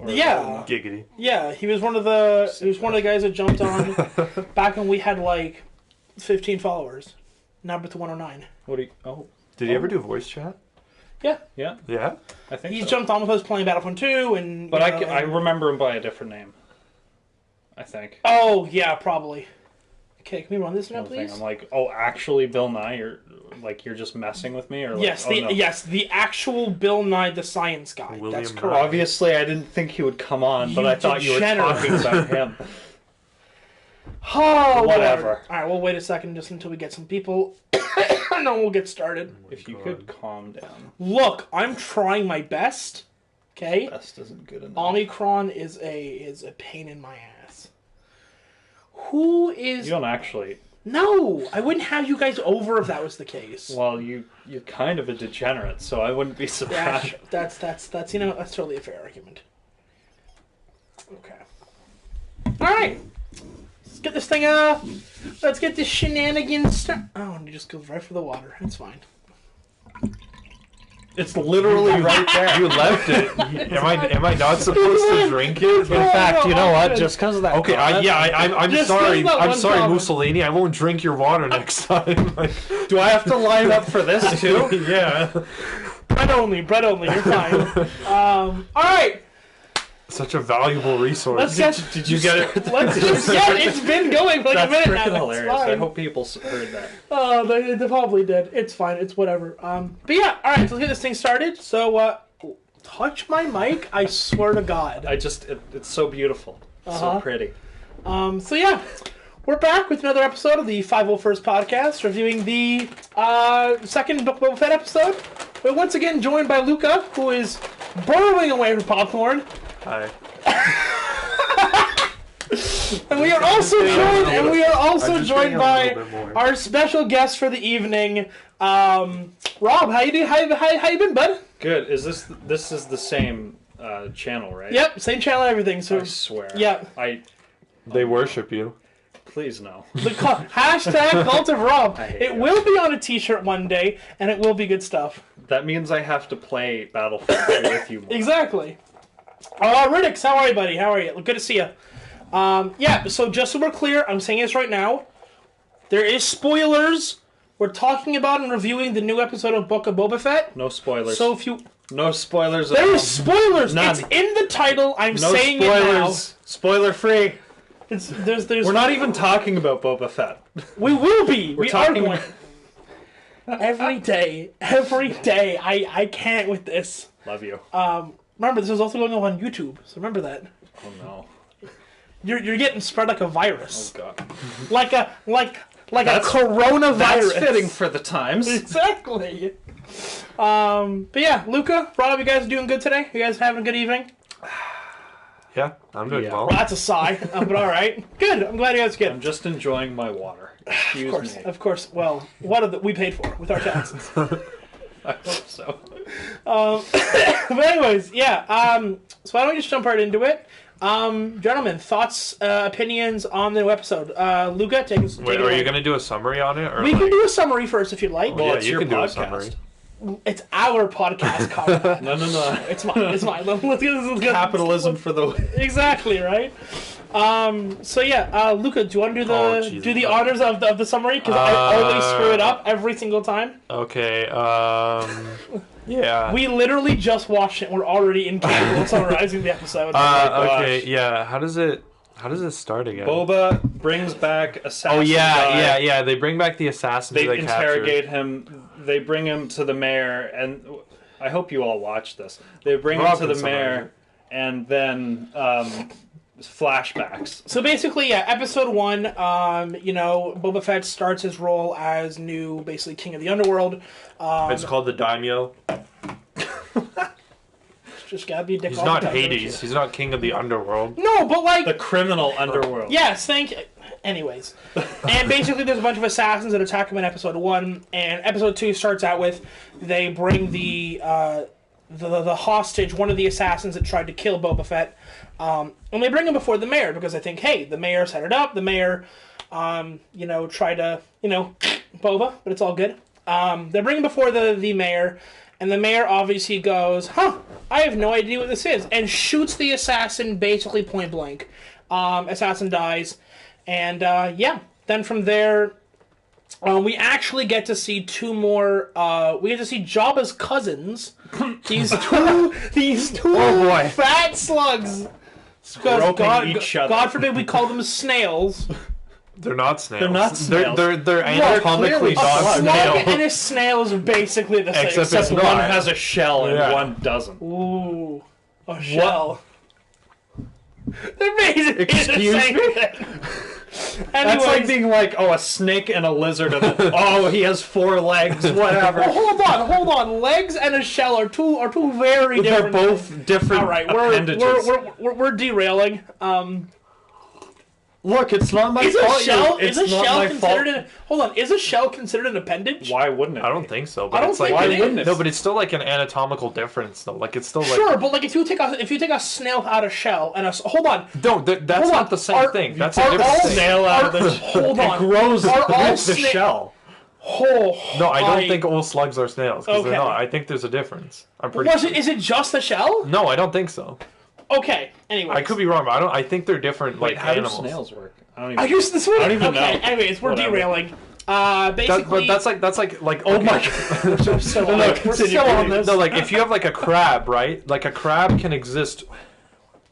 Yeah. Giggity. Yeah, he was one of the guys that jumped on back when we had like 15 followers. Now up to 109. What do you... Oh. Did he ever do voice chat? Yeah. Yeah? Yeah? I think He so. jumped on with us playing Battlefront 2 and... But I remember him by a different name. I think. Oh, yeah, probably. Okay, can we run this now, Another thing, please? I'm like, oh, actually, Bill Nye, you're just messing with me? Or like, Yes, no. yes, the actual Bill Nye the Science Guy. William That's Nye. correct. Obviously, I didn't think he would come on, but You I thought you were degenerate. talking about him. Oh, Whatever. All right, we'll wait a second just until we get some people. And then we'll get started. If you could calm down. Look, I'm trying my best. Okay? Best isn't good enough. Omicron is a pain in my ass. Who is... You don't actually... No, I wouldn't have you guys over if that was the case. Well, you're kind of a degenerate, so I wouldn't be surprised. That's that's totally a fair argument. Okay. All right. Let's get this thing let's get this shenanigans started. Oh, and he just goes right for the water. That's fine. It's literally right there. You left it. Am I not supposed to drink it? In fact, you know what? Just because of that. Okay, I'm Just sorry. that I'm one sorry, comment. Mussolini. I won't drink your water next time. Like, Do I have to line up for this too? yeah. Bread only. You're fine. All right. Such a valuable resource. Did you get it? Let's just it's been going for like That's a minute now. freaking That's hilarious. I fine. hope people heard that. Oh, they probably did. It's fine. It's whatever. But yeah, all right. So let's get this thing started. So, touch my mic. I swear to God. It's so beautiful. So pretty. So yeah, we're back with another episode of the 501st podcast, reviewing the second Book of Boba Fett episode. We're once again joined by Luca, who is burrowing away from popcorn. Hi. And we are also joined by our our special guest for the evening, Rob. How you do? How you been, bud? Good. This is the same channel, right? Yep, same channel, and everything. So I swear. yeah, They worship you. Please no. the hashtag Cult of Rob. I hate It you. will be on a T-shirt one day, and it will be good stuff. That means I have to play Battlefield with you more. Exactly. Riddix, how are you, buddy? How are you? Good to see you. Yeah, so just so we're clear, I'm saying this right now. There is spoilers. We're talking about and reviewing the new episode of Book of Boba Fett. No spoilers. So if you... No spoilers. There is spoilers! None. It's in the title. I'm No saying spoilers. Spoiler free. it now. There's We're not even talking about Boba Fett. We will be. We're We talking are going. Every day. I can't with this. Love you. Remember, this is also going on YouTube, so remember that. Oh no. You're getting spread like a virus. Oh god. Like a That's- coronavirus. That's fitting for the times. Exactly. But yeah, Luca, Rob, you guys doing good today? You guys having a good evening? Yeah, I'm doing Yeah. well. Well, that's a sigh, but all right. Good. I'm glad you guys are I'm good. just enjoying my water. Excuse me. Of course. Well, what we paid for with our taxes. I hope so. But anyways, yeah. So why don't we just jump right into it? Gentlemen, thoughts, opinions on the new episode. Luca, take us. Wait, are you going to do a summary on it? Or We can do a summary first if you'd like. Well, yeah, it's you your can do a podcast. summary. It's our podcast content. No. It's mine. Let's get Capitalism for the... Exactly, right? So yeah, Luca, do you want to do the honors of the summary? Because I always screw it up every single time. Okay, yeah. We literally just watched it. We're already incapable of summarizing the episode. Okay, yeah. How does it start again? Boba brings back Assassin Oh Guy. yeah. They bring back the assassins They they interrogate him. They bring him to the mayor, and I hope you all watch this. They bring him to the mayor, and then flashbacks. So basically, yeah, episode 1, Boba Fett starts his role as new, basically, king of the underworld. It's called the Daimyo. Just gotta be a dick He's all not the time, don't Hades. He's not king of the underworld. you? No, but like... The criminal underworld. Yes, thank you. Anyways. And basically there's a bunch of assassins that attack him in episode 1, and episode 2 starts out with they bring the hostage, one of the assassins that tried to kill Boba Fett, and they bring him before the mayor, because I think, hey, the mayor set it up, the mayor, tried to, Boba, but it's all good. They bring him before the mayor, And the mayor obviously goes, I have no idea what this is, and shoots the assassin basically point blank. Assassin dies, and then from there, we actually get to see two more. We get to see Jabba's cousins. These two fat slugs. Groping each other. God forbid we call them snails. They're not snails. They're not snails. They're anatomically not A slug snails. and a snail is basically the same. Except One has a shell and one doesn't. Ooh, a shell. They're basically Excuse the same me? thing. That's like being like, a snake and a lizard, and he has 4 legs, whatever. Oh, hold on. Legs and a shell are two very different. They're both different All right, appendages. we're derailing. Look, it's not my fault. Is a shell considered an appendage? Why wouldn't it? I don't think so. But I don't it's think like, it is. No, but it's still like an anatomical difference, though. Like it's still like Sure, but like if you take a snail out of shell and hold on, no, that's not the same thing. That's a different all thing. snail out of the hold on, it grows are all with the shell. No, I don't think all slugs are snails because Okay. they're not. I think there's a difference. I'm pretty. Is it just the shell? No, I don't think so. Okay. Anyway, I could be wrong, but I think they're different. Wait, like how animals. do snails work? I guess this one. I don't even know. Anyways, we're Whatever. derailing. Basically, But that's like Oh my we're still on this. No, like if you have like a crab, right? Like a crab can exist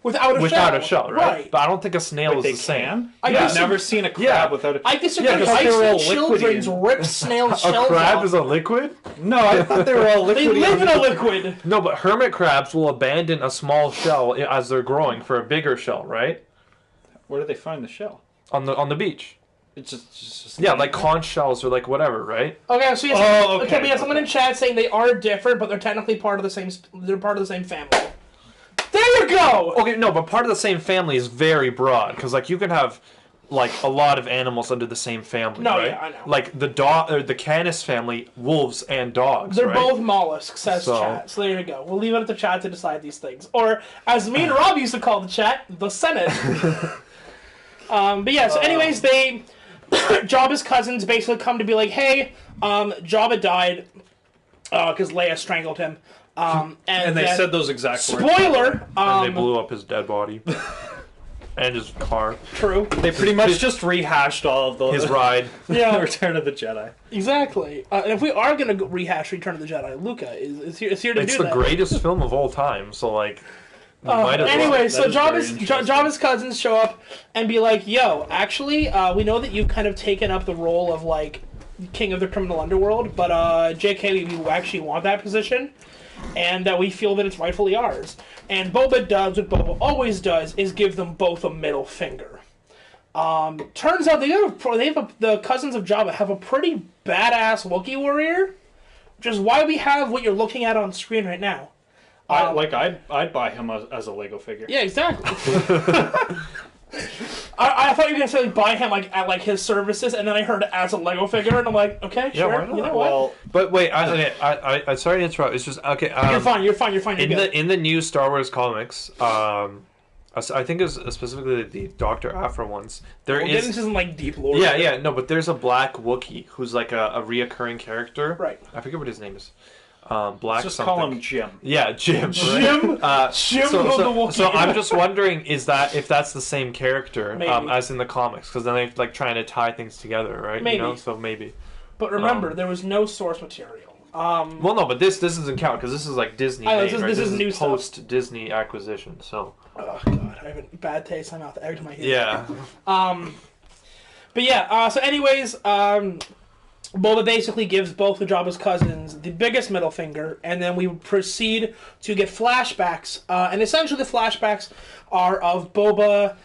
without a shell, right? But I don't think a snail is They the same. can? Yeah. I've never seen a crab without a... I disagree. Yeah, 'cause I they were all see children's liquidy. rip snail A shells crab off. is a liquid? No, I thought they were all They liquidy. live in a liquid. No, but hermit crabs will abandon a small shell as they're growing for a bigger shell, right? Where do they find the shell? On the beach. It's just Yeah, like conch shells or like whatever, right? Okay, so yes, okay, but we have someone in chat saying they are different, but they're technically part of the same. They're part of the same family. There you go. Okay, no, but part of the same family is very broad because like you can have like a lot of animals under the same family, No, right? yeah, I know. Like the the Canis family, wolves and dogs. They're right? both mollusks, says So- chat. So there you go. We'll leave it at the chat to decide these things, or as me and Rob used to call the chat, the Senate. But yeah. So anyways, Jabba's cousins basically come to be like, hey, Jabba died because Leia strangled him. And And they then- said those exact words. spoiler. And they blew up his dead body. And his car. True. They pretty much just rehashed all of His ride. Yeah. Return of the Jedi. Exactly. And if we are going to rehash Return of the Jedi, Luca is here to It's do the that. greatest film of all time, so like might as well. Anyway, so That is very Jabba's cousins show up and be like, yo, actually, we know that you've kind of taken up the role of, like, king of the criminal underworld, but, JK, we actually want that position, and we feel that it's rightfully ours. And Boba does what Boba always does, is give them both a middle finger. Turns out the cousins of Jabba have a pretty badass Wookiee warrior, which is why we have what you're looking at on screen right now. I'd buy him as a Lego figure. Yeah, exactly. I thought you were gonna say like, buy him like at like his services, and then I heard as a Lego figure, and I'm like, okay, Yeah, sure. why not? You know what? Well, But wait, I sorry to interrupt. It's just okay. You're fine. You're fine. In the new Star Wars comics, I think it's specifically the Dr. Aphra ones. There We'll is get into some like deep lore. yeah, no, but there's a black Wookiee who's like a reoccurring character. Right. I forget what his name is. Black just something. call him Jim. Yeah, Jim. Jim. Jim So, the so, Wookiee. so I'm just wondering, if that's the same character Maybe. as in the comics? Because then they're like trying to tie things together, right? Maybe. You know? So maybe. But remember, there was no source material. Well, no, but this doesn't count because this is like Disney. I know, made, this right? is new stuff. post Disney acquisition. So Oh god, I have a bad taste in my mouth every time I hear. yeah. But yeah. So anyways, Boba basically gives both of Jabba's cousins the biggest middle finger, and then we proceed to get flashbacks. And essentially, the flashbacks are of Boba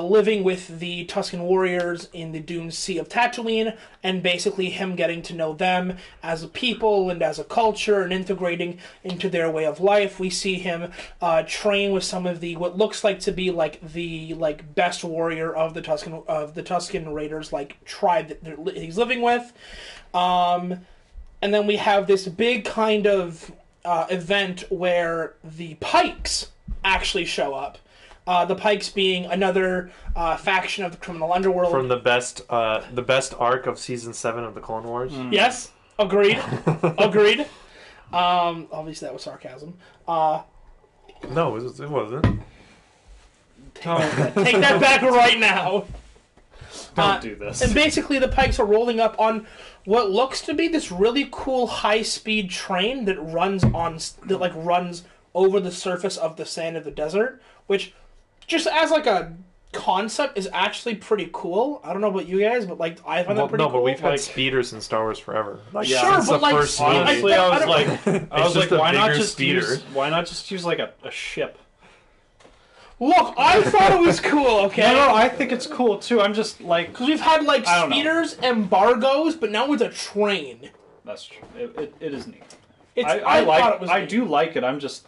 living with the Tusken warriors in the dune sea of Tatooine, and basically him getting to know them as a people and as a culture and integrating into their way of life. We see him train with some of the what looks like to be like the best warrior of the Tusken Raiders tribe that he's living with. And then we have this big kind of event where the Pikes actually show up. The Pikes being another faction of the criminal underworld. From the best arc of season 7 of the Clone Wars. Yes, agreed. Agreed. Obviously that was sarcasm. No, it wasn't. Take that back right now. Don't do this. And basically the Pikes are rolling up on what looks to be this really cool high-speed train that runs over the surface of the sand of the desert, which just as like a concept is actually pretty cool. I don't know about you guys, but like I find that pretty cool. No, but we've had speeders in Star Wars forever. Like, sure, since but the like first honestly, I was like, why not just use like a ship? Look, I thought it was cool. Okay, no, I think it's cool too. I'm just like because we've had like speeders, embargoes, but now with a train. That's true. It is neat. I do like it. I'm just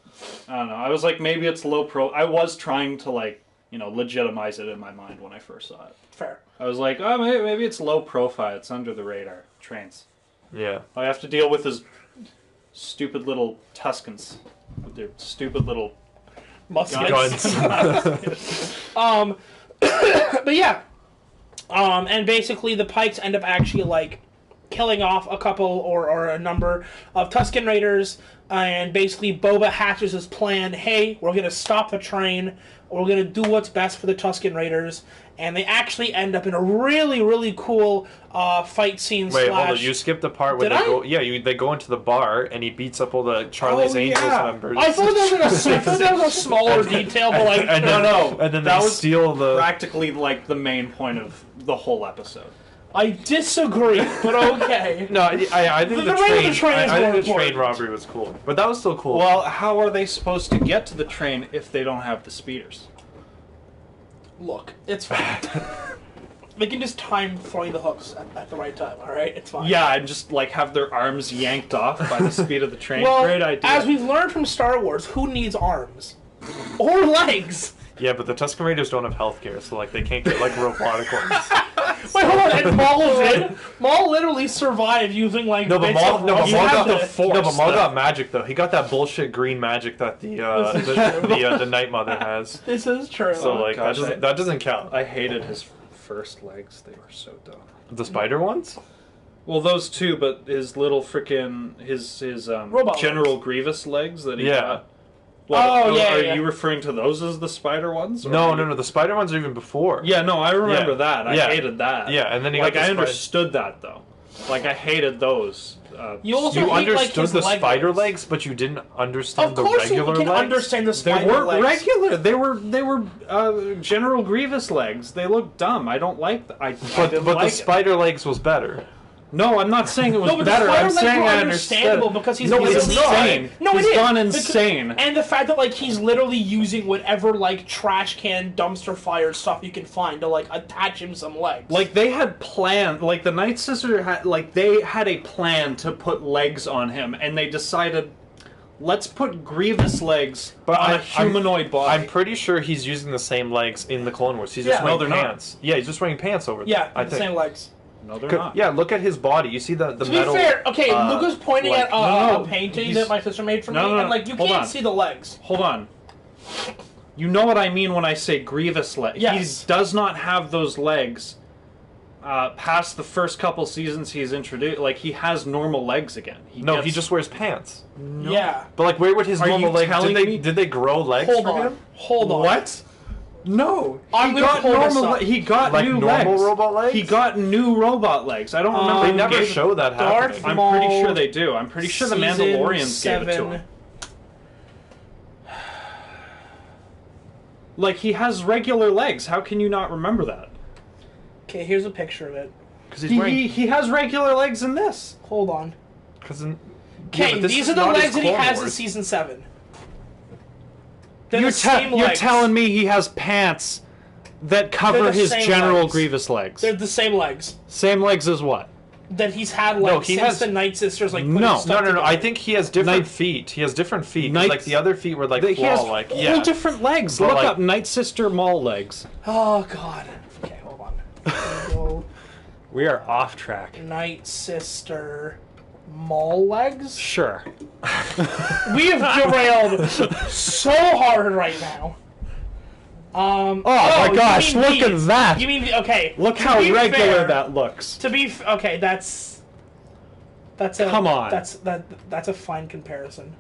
I don't know. I was like maybe it's low pro. I was trying to like legitimize it in my mind when I first saw it. Fair. I was like, oh, maybe it's low profile. It's under the radar. Trains. Yeah. I have to deal with his stupid little Tuscans with their stupid little guns. But yeah. And basically the Pikes end up actually like killing off a couple or a number of Tusken Raiders, and basically Boba hatches his plan. Hey, we're going to stop the train. We're going to do what's best for the Tusken Raiders. And they actually end up in a really, really cool fight scene. Wait, hold on. You skipped the part where they go into the bar and he beats up all the Charlie's Angels members. I thought that was a smaller detail, but like no. And then that they was steal the practically like the main point of the whole episode. I disagree, but okay. No, I think the train robbery was cool, but that was still cool. Well, how are they supposed to get to the train if they don't have the speeders? Look, it's fine. They can just time throwing the hooks at the right time, alright? It's fine. Yeah, and just like have their arms yanked off by the speed of the train. Well, great idea. As we've learned from Star Wars, who needs arms? Or legs? Yeah, but the Tusken Raiders don't have healthcare, so like they can't get like robotic ones. Wait, hold on. And Maul did. Maul literally survived using like Maul got the Force. No, but Maul got magic though. He got that bullshit green magic that the Night Mother has. This is true. So like that doesn't count. I hated his first legs. They were so dumb. The spider ones? Well, those two, but his little frickin' his General legs. Grievous legs that he got. Well, are you referring to those as the spider ones? No. The spider ones are even before. Yeah, no, I remember that. I hated that. Yeah, and then I understood that though. Like I hated those. You understood the spider legs, but you didn't understand the regular legs. Of course, you can understand the spider legs. They weren't regular. They were General Grievous legs. They looked dumb. I don't like. But the spider legs was better. No, I'm not saying it was better. I'm saying I understandable because he's insane. No, he's gone insane. And the fact that like he's literally using whatever like trash can, dumpster fire stuff you can find to like attach him some legs. Like they had planned. Like the Night Sister had. Like they had a plan to put legs on him, and they decided, let's put Grievous legs on a humanoid body. I'm pretty sure he's using the same legs in the Clone Wars. He's just wearing pants. Yeah, he's just wearing pants over them. Yeah, the same legs. No, they're not. Yeah, look at his body. You see the to metal... To be fair, okay, Luke was pointing at a painting that my sister made for me, and like, you can't see the legs. Hold on. You know what I mean when I say Grievous legs. Yes. He does not have those legs past the first couple seasons he's introduced. Like, he has normal legs again. He just wears pants. No. Yeah. But like, where would his normal legs... Did they grow legs for him? Hold on. What? No, he got new legs. Normal robot legs. He got new robot legs. I don't remember. They never show that happening. I'm pretty sure they do. I'm pretty sure the Mandalorians gave it to him. Like he has regular legs. How can you not remember that? Okay, here's a picture of it. Because he has regular legs in this. Hold on. Okay, these are the legs that he has in season 7. You're telling me he has pants that cover his General Grievous legs. They're the same legs. Same legs as what? That he's had since the Night Sisters like No. I think he has different feet. He has different feet. Like the other feet were like claw-like. He has all different legs. Look up Night Sister Maul legs. Oh god. Okay, hold on. We are off track. Night Sister Maul legs? Sure. We have derailed so hard right now. Oh my gosh, look at that! You mean, okay. Look how regular that looks. Okay, that's... Come on. That's a fine comparison.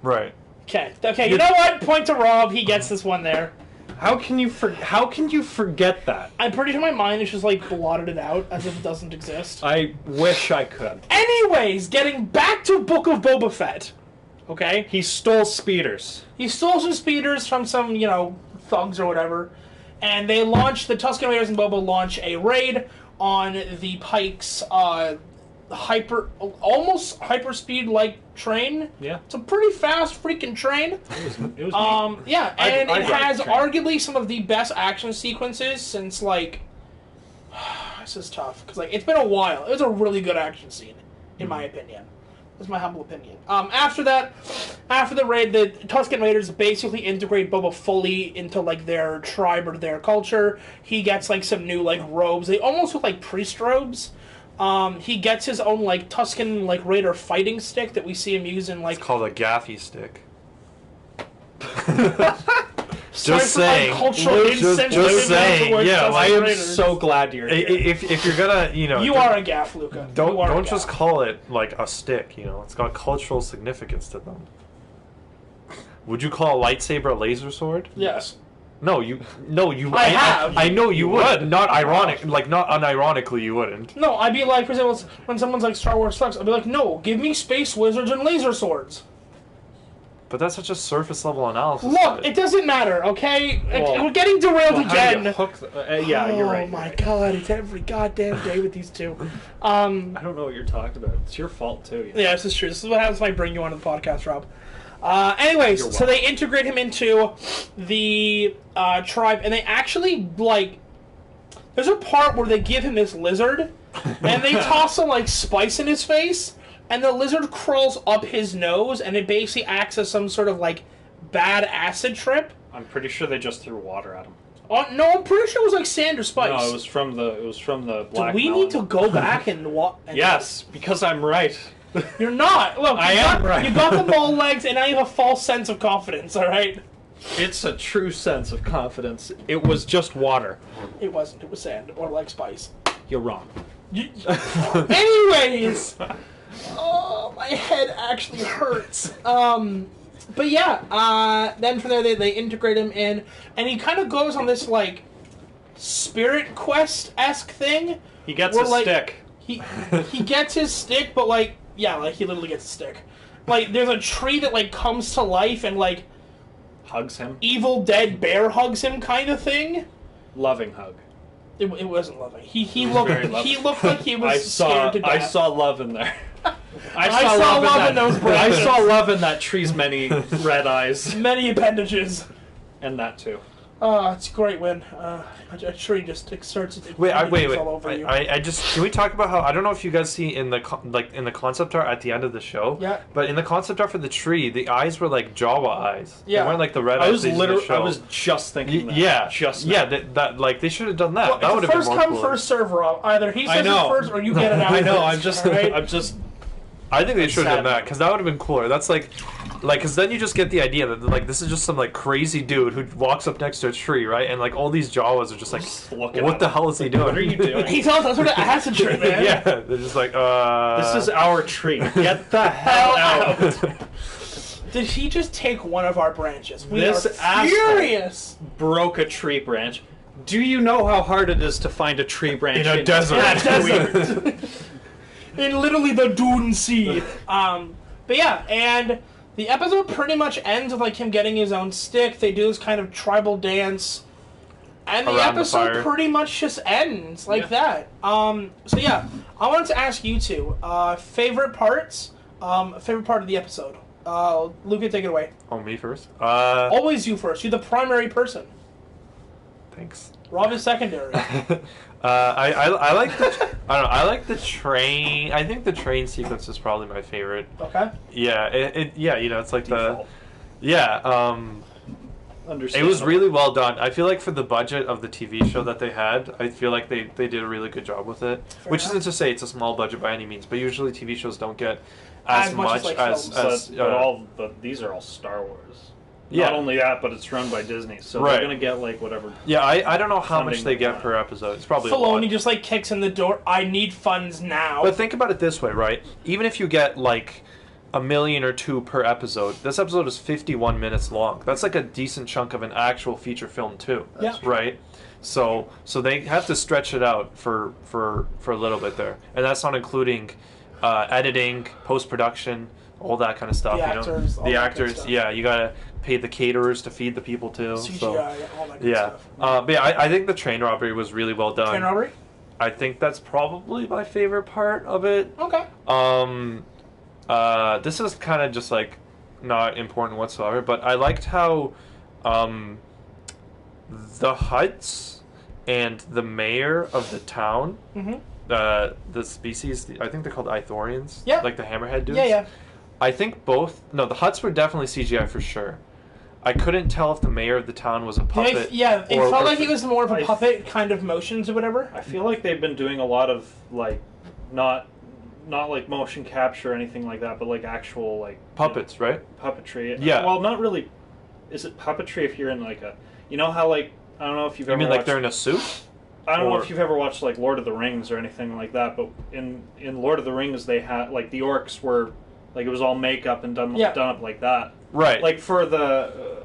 Right. Okay. You know what? Point to Rob. He gets this one there. How can you forget that? I'm pretty sure my mind is just like blotted it out as if it doesn't exist. I wish I could. Anyways, getting back to Book of Boba Fett. Okay? He stole speeders. He stole some speeders from some, thugs or whatever. And they launch, the Tusken Raiders and Boba launch a raid on the Pike's almost hyperspeed-like train. Yeah. It's a pretty fast freaking train. It was neat. Yeah, and I'd it ride has the train. arguably some of the best action sequences since, this is tough, because, it's been a while. It was a really good action scene, in my opinion. That's my humble opinion. After the raid, the Tusken Raiders basically integrate Boba fully into, their tribe or their culture. He gets, some new, robes. They almost look like priest robes. He gets his own, Tusken, Raider fighting stick that we see him using, It's called a gaffy stick. Just saying. Just saying. Yeah, I am so glad you're here. If you're gonna, You are a gaff, Luca. Don't just call it, a stick, It's got cultural significance to them. Would you call a lightsaber a laser sword? Yes. No, you. have. I know you would. Not ironic, not unironically, you wouldn't. No, I'd be like, for example, when someone's like Star Wars sucks, I'd be like, no, give me space wizards and laser swords. But that's such a surface level analysis. Look, it doesn't matter, okay? Well, we're getting derailed again. Yeah, you're right. Oh my god, it's every goddamn day with these two. I don't know what you're talking about. It's your fault too. Yeah, this is true. This is what happens when I bring you onto the podcast, Rob. Anyways, so they integrate him into the tribe, and they actually, there's a part where they give him this lizard, and they toss some, spice in his face, and the lizard crawls up his nose, and it basically acts as some sort of, bad acid trip. I'm pretty sure they just threw water at him. No, I'm pretty sure it was, sand or spice. No, it was from the black Do we melon. need to go back and Yes, because I'm right. You're not. Look, I am right. You got the ball legs, and now you have a false sense of confidence, alright? It's a true sense of confidence. It was just water. It wasn't. It was sand or spice. You're wrong. Anyways, oh, my head actually hurts. But yeah, then from there they integrate him in, and he kind of goes on this spirit quest-esque thing. He gets a stick. He gets his stick, but he literally gets a stick. There's a tree that comes to life and Hugs him. Evil Dead bear hugs him kind of thing. Loving hug. It wasn't loving. He looked like he was scared to death. I saw love in there. I saw love in those branches. I saw love in that tree's many red eyes. Many appendages. And that too. It's great when a tree just starts its wait. all over you. I just, can we talk about how, I don't know if you guys see in the in the concept art at the end of the show. Yeah. But in the concept art for the tree, the eyes were like Jawa eyes. Yeah. They weren't like the red eyes. I was just thinking that. Yeah. Just yeah. That they should have done that. Well, that would have been first more come, cool. first serve, Rob. Either he says it first or you get it out. I know. First, I think they should have done that because that would have been cooler. That's because then you just get the idea that this is just some crazy dude who walks up next to a tree, right? And all these Jawas are just what the hell is he doing? What are you doing? He tells us what an acid tree, man. Yeah, they're just This is our tree. Get the hell out. Did he just take one of our branches? We This are furious. Broke a tree branch. Do you know how hard it is to find a tree branch in a desert? In literally the Dune Sea. But yeah, and the episode pretty much ends with him getting his own stick. They do this kind of tribal dance, and the Around the episode fire. pretty much just ends like that. So yeah, I wanted to ask you two favorite parts. Favorite part of the episode. Luca, take it away. Oh, me first. Always you first. You're the primary person. Thanks. Rob is secondary. I like the I like the train. I think the train sequence is probably my favorite. Okay. Yeah, it's like Default. it was really well done. I feel like for the budget of the TV show that they had, I feel like they did a really good job with it. Fair Which enough. isn't to say it's a small budget by any means, but usually TV shows don't get as much as as films. But these are all Star Wars. Yeah. Not only that, but it's run by Disney, so Right. they're gonna get like whatever. Yeah, I don't know how much funding they they get want. per episode. It's probably a lot. Filoni just like kicks in the door. I need funds now. But think about it this way, right? Even if you get like $1 million or $2 million per episode, this episode is 51 minutes long. That's like a decent chunk of an actual feature film too. Yeah. Right. So they have to stretch it out for a little bit there, and that's not including editing, post production, all that kind of stuff. The actors, all the that good actors. stuff. Yeah, you gotta pay the caterers to feed the people too. CGI, So, all that good yeah. stuff. But yeah, I think the train robbery was really well done. Train robbery? I think that's probably my favorite part of it. Okay. This is kind of just like not important whatsoever, but I liked how the Hutts and the mayor of the town, the species, I think they're called Ithorians, Yeah. like the hammerhead dudes. Yeah, yeah. I think the Hutts were definitely CGI for sure. I couldn't tell if the mayor of the town was a puppet. It felt like he was more of a puppet kind of motions or whatever. I feel like they've been doing a lot of like not like motion capture or anything like that, but like actual like Puppets, right? puppetry. Yeah. Well, not really. Is it puppetry if you're in like a? You know how like I don't know if you've You ever mean watched, like they're in a suit? I don't know or- if you've ever watched like Lord of the Rings or anything like that, but in Lord of the Rings they had like the orcs were like it was all makeup and done up like that. Right. Like for the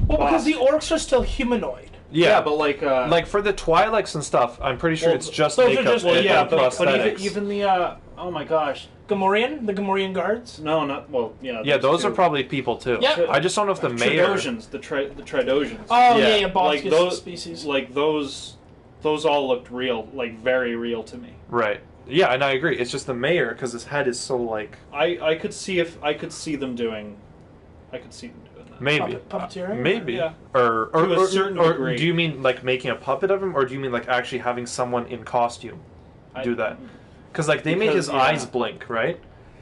Well, because the orcs are still humanoid. Yeah, but like for the Twi'leks and stuff, I'm pretty sure Well, it's just those are makeup just- well, and, yeah, and but prosthetics. even the oh my gosh, The Gamorrean guards? no, not well, yeah, Yeah, those two. are probably people too. Yeah. I just don't know if the mayor. Tridosians, the Tridosians. Oh, Yeah. yeah, like Boskus those species. like those all looked real, like very real to me. Right. Yeah, and I agree. It's just the mayor because his head is so like I could see them doing that. maybe Puppeteering? maybe Yeah. or To a certain or degree. do you mean like making a puppet of him, or do you mean like actually having someone in costume do that? Because like they made Because, his yeah. eyes blink, right?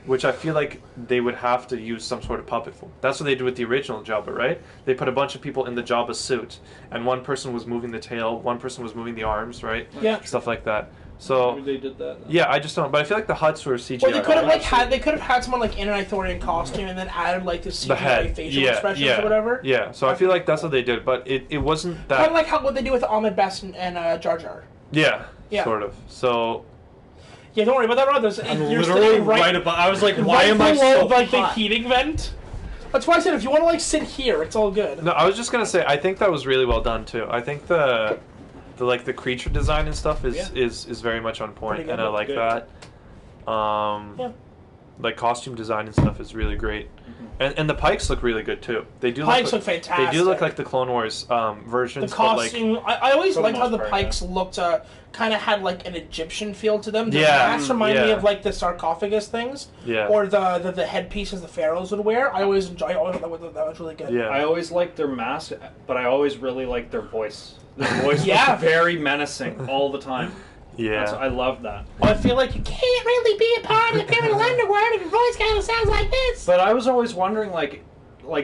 Which I feel like they would have to use some sort of puppet for. That's what they did with the original Jabba, right? They put a bunch of people in the Jabba suit, and one person was moving the tail, one person was moving the arms, right? Yeah. Stuff like that. So Maybe they did that. yeah, I just don't. But I feel like the Hutts were CGI. Or they could have right? they could have had someone like in an Ithorian costume and then added like the CGI the head, facial yeah, expressions yeah, or whatever. Yeah. So I feel like that's what they did, but it wasn't that. Kind of like what they do with Ahmed Best and Jar Jar. Yeah, Yeah. sort of. So Yeah, don't worry about that, Rod. I'm You're literally sitting right above. I was like, why am I below, so like hot? the heating vent? That's why I said if you want to like sit here, it's all good. no, I was just gonna say I think that was really well done too. I think the creature design and stuff is very much on point, Pretty good, and I like good. that. Yeah. Like costume design and stuff is really great, and the Pikes look really good too. They do Pikes look look fantastic. They do look like the Clone Wars The versions. But like, costume, I always For the liked how most the part, Pikes looked, kind of had like an Egyptian feel to them. The Yeah, masks remind me yeah. of like the sarcophagus things, Yeah. or the headpieces the pharaohs would wear. I always thought that was really good. yeah, I always liked their mask, but I always really liked their voice. Their voice Yeah. was very menacing all the time. yeah. I love that. I feel like you can't really be a part of the criminal underworld if your voice kind of sounds like this. But I was always wondering, like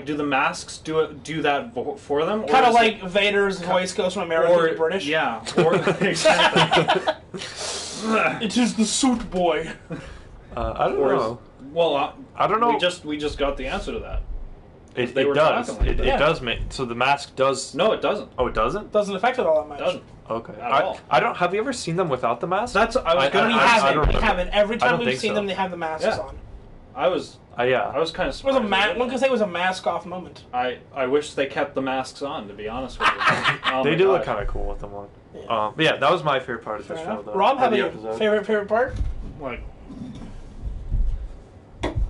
do the masks do that for them? Or Kind of is like Vader's voice goes from American to British. Yeah, or exactly. It is the suit boy. I don't Or is- know. Well, I don't know. We just got the answer to that. It, they it were does. talking like It, that. it Yeah. does make so the mask does. No, it doesn't. Oh, it doesn't. Doesn't affect it all that much. It doesn't. Okay. At all. I don't. Have you ever seen them without the mask? That's I was gonna. We I haven't. don't We remember. haven't. Every I time don't we've think seen so. them, they have the masks Yeah. on. I was Yeah. kind of It was a surprised. one could say it was a mask off moment. I wish they kept the masks on. To be honest with you, oh They my do look gosh. kind of cool with them on. Yeah. But yeah, that was my favorite part of Fair this enough. show. Though. Rob, Of have the a episode. favorite part? Like,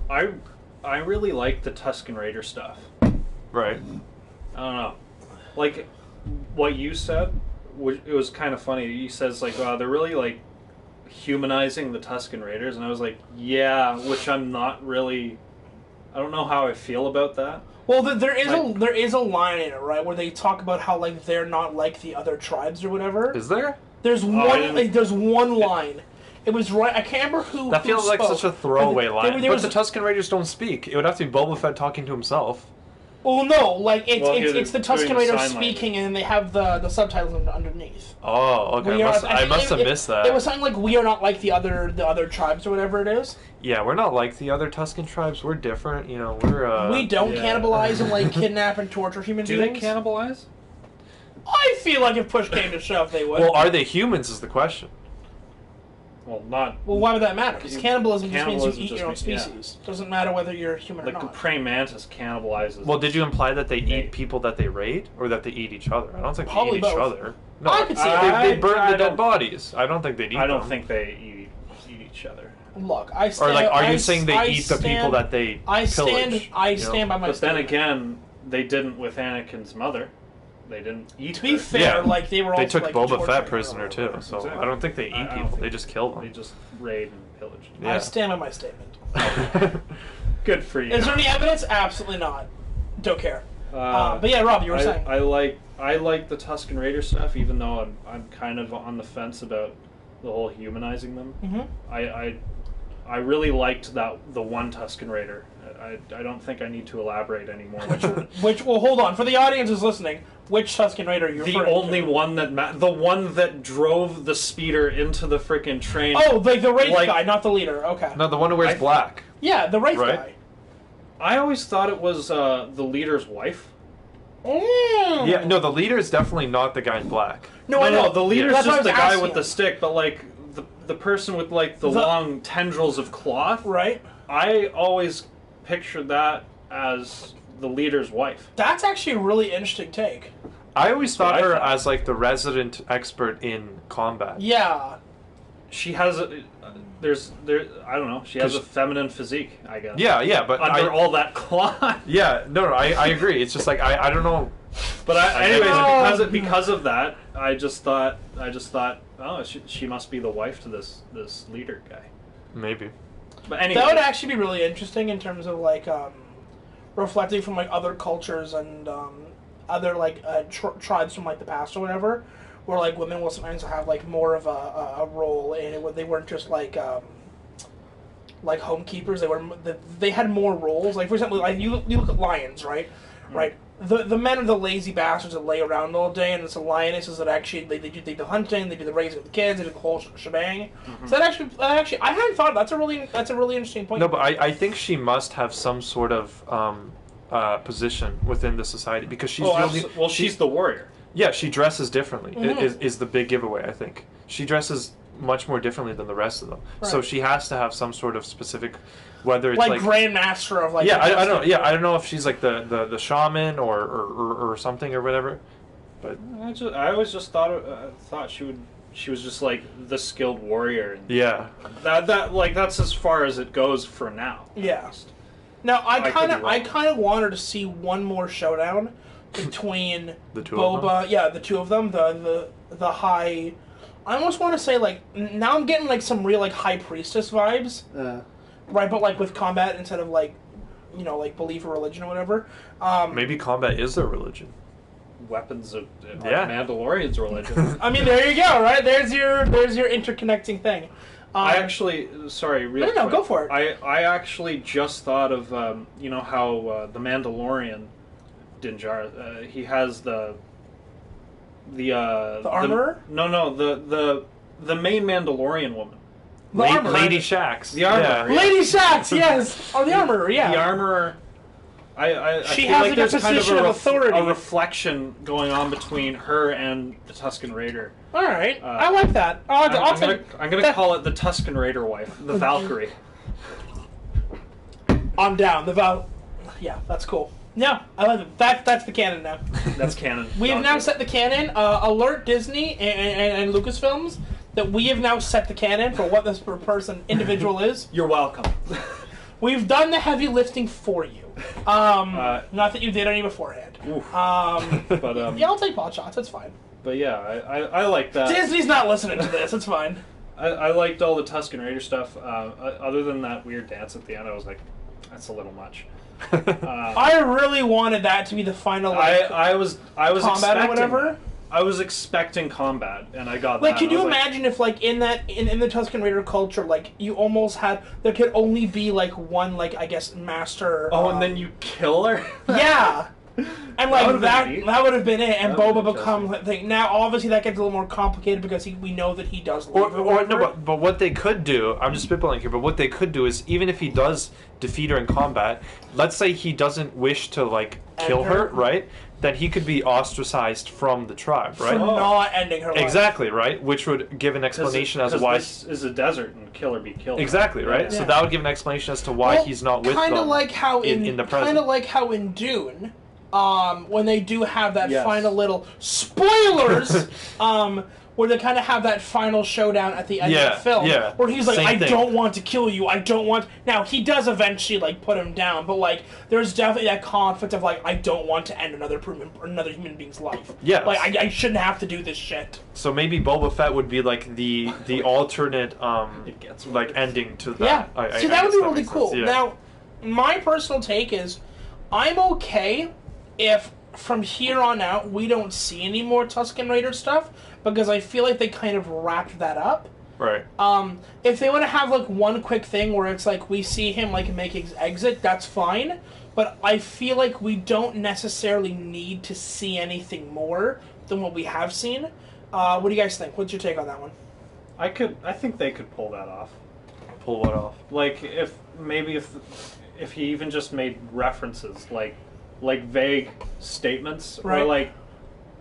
I really like the Tusken Raider stuff. Right. I don't know, like what you said. It was kind of funny. He says like, "Wow, they're really like humanizing the Tusken Raiders," and I was like, "Yeah," which I'm not really. I don't know how I feel about that. Well, there is a line in it, right, where they talk about how like they're not like the other tribes or whatever. Is there? There's I one. didn't- Like, there's one line. It was right. I can't remember who. That who feels like spoke. such a throwaway There- line. there But was- the Tusken Raiders don't speak. It would have to be Boba Fett talking to himself. Well, no, like it's the doing Tusken the Raider sign speaking, and then they have the subtitles underneath. Oh, okay. I must have missed that. It was something like we are not like the other tribes or whatever it is. Yeah, we're not like the other Tusken tribes. We're different. You know, we're we don't cannibalize and like kidnap and torture human beings. Do they cannibalize? I feel like if push came to shove, they would. Well, are they humans? Is the question. Well, not. Well, why would that matter? Because cannibalism just means you eat just your own means- species. Doesn't matter whether you're human or Like the not. praying mantis cannibalizes. Well, did you imply that they They- eat people that they raid, or that they eat each other? I don't think Probably they eat each both. other. No, I could see that. they burn I the dead don't- bodies. I don't think they'd eat I don't them. think they eat each other. Look, I stand. Or like, are I you saying they I eat the people stand- that they I stand. pillage? I you know? stand by my. But then statement. again, they didn't with Anakin's mother. They didn't eat To be her. fair, Yeah. like they were. They Also, took like, Boba torturing Fett her prisoner or too, whatever. so Exactly. I don't think they I eat don't people. think They just kill They them. just raid and pillage. Yeah. I stand by my statement. Good for you. Is there any evidence? Absolutely not. Don't care. Uh, But yeah, Rob, you were saying. I like the Tusken Raider stuff, even though I'm kind of on the fence about the whole humanizing them. Mm-hmm. I really liked the one Tusken Raider. I don't think I need to elaborate anymore. Which? Well, hold on. For the audience who's listening, which Tusken Raider are you The referring only to? one the one that drove the speeder into the freaking train. Oh, like the Wraith Like- guy, not the leader. Okay. No, the one who wears I- black. Yeah, the Wraith Right. guy. I always thought it was the leader's wife. Mm. Yeah, no, the leader is definitely not the guy in black. No, I know. The leader's That's what just I the was guy asking with the him. stick, but like the person with like the long tendrils of cloth. Right. I always pictured that as the leader's wife. That's actually a really interesting take. I always thought I her thought. as like the resident expert in combat. Yeah. She has a I don't know. She has a 'Cause- feminine physique, I guess. Yeah, but Under all that cloth. yeah, no, I agree. It's just like I don't know. But I anyways, know. because of that, I just thought, oh, she must be the wife to this leader guy. Maybe. But anyway, That would actually be really interesting in terms of like reflecting from like other cultures and other like tribes from like the past or whatever, where like women will sometimes have like more of a role in it, where they weren't just like homekeepers. They had more roles. Like for example, like you look at lions, right? Right. The men are the lazy bastards that lay around all day, and it's the lionesses that actually they do the hunting, they do the raising of the kids, they do the whole shebang. So that actually I hadn't thought that's a really interesting point. No, but I think she must have some sort of position within the society because she's the only, well, she's the warrior. Yeah, she dresses differently. Mhm. Is the big giveaway? I think she dresses much more differently than the rest of them. So Right. she has to have some sort of specific, whether it's like grandmaster of like yeah, I don't know. Yeah, I don't know if she's like the shaman or something or whatever. But I always just thought she was just like the skilled warrior. And yeah, that's as far as it goes for now. Yeah. Now I I kind could be of wrong. wanted to see one more showdown between The two of Boba, them? yeah, the two of them, the high. I almost want to say like now I'm getting like some real like high priestess vibes, right? But like with combat instead of like like belief or religion or whatever. maybe combat is their religion. Weapons of Yeah. Mandalorian's religion. I mean, there you go, right? There's your interconnecting thing. I actually, sorry, real No, quick. go for it. I actually just thought of how the Mandalorian Din Djarin, he has the armorer? The main Mandalorian woman. The armorer. Lady Shax. The armorer. Yeah. Lady Shax, yes, or the armorer, yeah. The armorer. I She feel has, like like, a there's kind of position of authority. a reflection going on between her and the Tusken Raider. All right, I like that. I'll take. I'm gonna call it the Tusken Raider wife, the Valkyrie. I'm down. Yeah, that's cool. Yeah, I like it. That's the canon now. That's canon. We have now set the canon. Alert Disney and Lucasfilms that we have now set the canon for what this individual is. You're welcome. We've done the heavy lifting for you. Not that you did any beforehand. Oof. Yeah, I'll take pot shots. It's fine. But yeah, I like that. Disney's not listening to this. It's fine. I liked all the Tusken Raider stuff. Other than that weird dance at the end, I was like, that's a little much. I really wanted that to be the final. Like, I was combat expecting or whatever. that. I was expecting combat, and I got Like, that. could you I was imagine if, like, in the Tusken Raider culture, like, you almost had, there could only be, like, one, like, I guess, master. Oh, and then you kill her? Yeah. And like would've been that neat. would have been it, and That would've Boba been becomes the thing. Now, obviously, that gets a little more complicated because we know that he does leave. But what they could do, I'm just spitballing here, but what they could do is, even if he does defeat her in combat, let's say he doesn't wish to, like, kill End her. her, right? Then he could be ostracized from the tribe, right? for not ending her life. Exactly, right? Which would give an explanation as to why... this is a desert and kill or be killed. Exactly, right? Yeah. So that would give an explanation as to why he's not with Kind them of like how in the present. Kind of like how in Dune, when they do have that Yes. final little spoilers, where they kind of have that final showdown at the end of the film, where he's like, Same "I thing. don't want to kill you. I don't want." Now he does eventually like put him down, but like there's definitely that conflict of like, I don't want to end another human being's life. Yes. Like I shouldn't have to do this shit. So maybe Boba Fett would be like the alternate It gets like worse. ending to that. Yeah. See, that would guess be really makes cool. sense, yeah. Now, my personal take is, I'm okay if from here on out we don't see any more Tusken Raider stuff, because I feel like they kind of wrapped that up. Right. If they want to have like one quick thing where it's like we see him like make his exit, that's fine. But I feel like we don't necessarily need to see anything more than what we have seen. What do you guys think? What's your take on that one? I think they could pull that off. Pull what off? Like if he even just made references, like vague statements, Right. or like,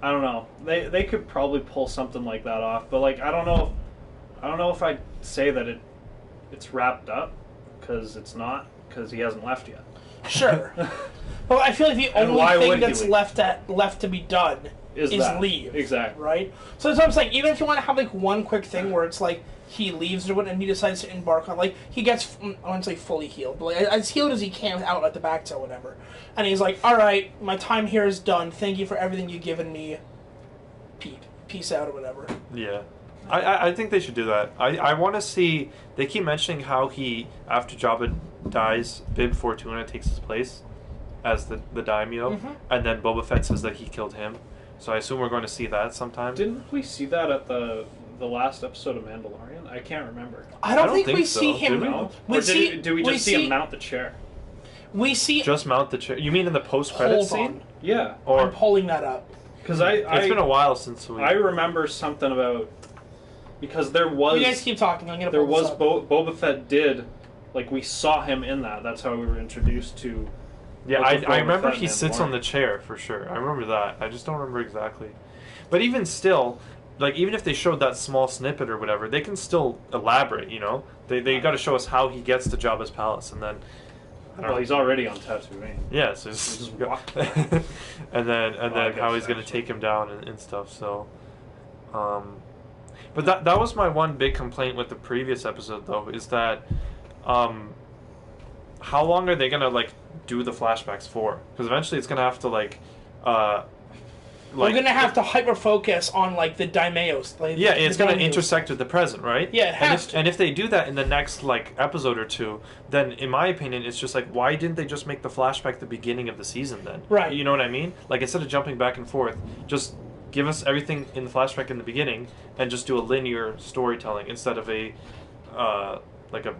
I don't know. They could probably pull something like that off. But like, I don't know if I'd say that it's wrapped up, because it's not, because he hasn't left yet. Sure. But I feel like the And only why thing would he that's leave? left to be done is that. leave. Exactly. Right? So that's what I'm saying. Even if you want to have like one quick thing where it's like he leaves or what, and he decides to embark on, like, he gets, I wouldn't say fully healed, but like, as healed as he can without at the back toe, whatever. And he's like, alright, my time here is done. Thank you for everything you've given me. Peace out or whatever. Yeah. I think they should do that. I want to see... They keep mentioning how he, after Jabba dies, Bib Fortuna takes his place as the daimyo, and then Boba Fett says that he killed him. So I assume we're going to see that sometime. Didn't we see that at the last episode of Mandalorian? I can't remember. I don't think we so. see him. Did we? No? We Or see- do we we just see see- him mount the chair? We see... Just mount the chair. You mean in the post-credit Hold scene? on. Yeah. Or I'm pulling that up. Because it's been a while since we... I remember something about, because there was... You guys keep talking. I'm gonna There pull this was up. Boba Fett did, like, we saw him in that. That's how we were introduced to. Yeah, Book of I Boba remember Fett he and sits on Mandalorian. the chair for sure. I remember that. I just don't remember exactly. But even still, like, even if they showed that small snippet or whatever, they can still elaborate. You know, they got to show us how he gets to Jabba's palace, and then. I don't Well, know. he's already on Tatooine. Yeah, so Just walk. and then I guess how he's gonna actually. take him down and stuff. So, but that was my one big complaint with the previous episode, though, is that, how long are they gonna like do the flashbacks for? Because eventually it's gonna have to We're gonna have to hyper focus on like the daimyos. Like, yeah, the it's going to daimyos. intersect with the present, right? Yeah, it has to. And if they do that in the next like episode or two, then in my opinion, it's just like, why didn't they just make the flashback the beginning of the season then? Right. You know what I mean? Like, instead of jumping back and forth, just give us everything in the flashback in the beginning and just do a linear storytelling instead of a like a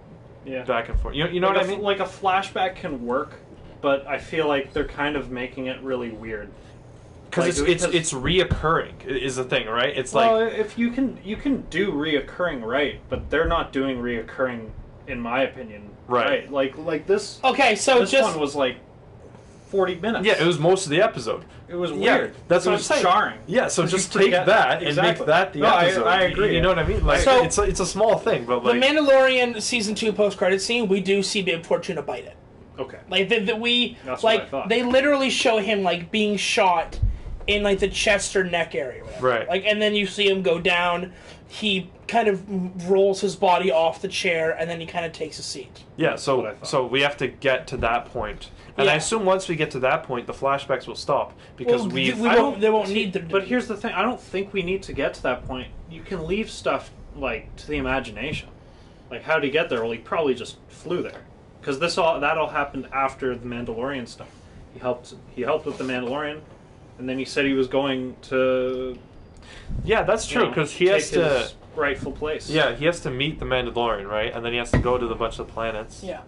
Yeah. back and forth. You know Like what I mean? Like a flashback can work, but I feel like they're kind of making it really weird. Because Like, it's reoccurring is the thing, right? It's Well, like if you can do reoccurring right, but they're not doing reoccurring, in my opinion. Right. Like this. Okay, so This just one was like 40 minutes. yeah, it was most of the episode. It was Yeah, weird. that's it what was I'm saying. jarring. Yeah, so 'Cause just you take forget- that and Exactly. make that the No, episode. I agree. You know what I mean? Like, So- it's a small thing, but the like Mandalorian season 2 post credit scene, we do see Bib Fortuna bite it. Okay. Like we That's what I like thought. they literally show him like being shot in like the chest or neck area, or whatever. Right. Like, and then you see him go down. He kind of rolls his body off the chair, and then he kind of takes a seat. yeah. what I So thought. we have to get to that point, and I Yeah. assume once we get to that point, the flashbacks will stop because Well, we've. we I won't. don't- They won't need to. But here's the thing: I don't think we need to get to that point. You can leave stuff like to the imagination. Like, how did he get there? Well, he probably just flew there, because that all happened after the Mandalorian stuff. He helped with the Mandalorian, and then he said he was going to. Yeah, that's true because he take has to. his rightful place. Yeah, he has to meet the Mandalorian, right? And then he has to go to the bunch of planets. Yeah.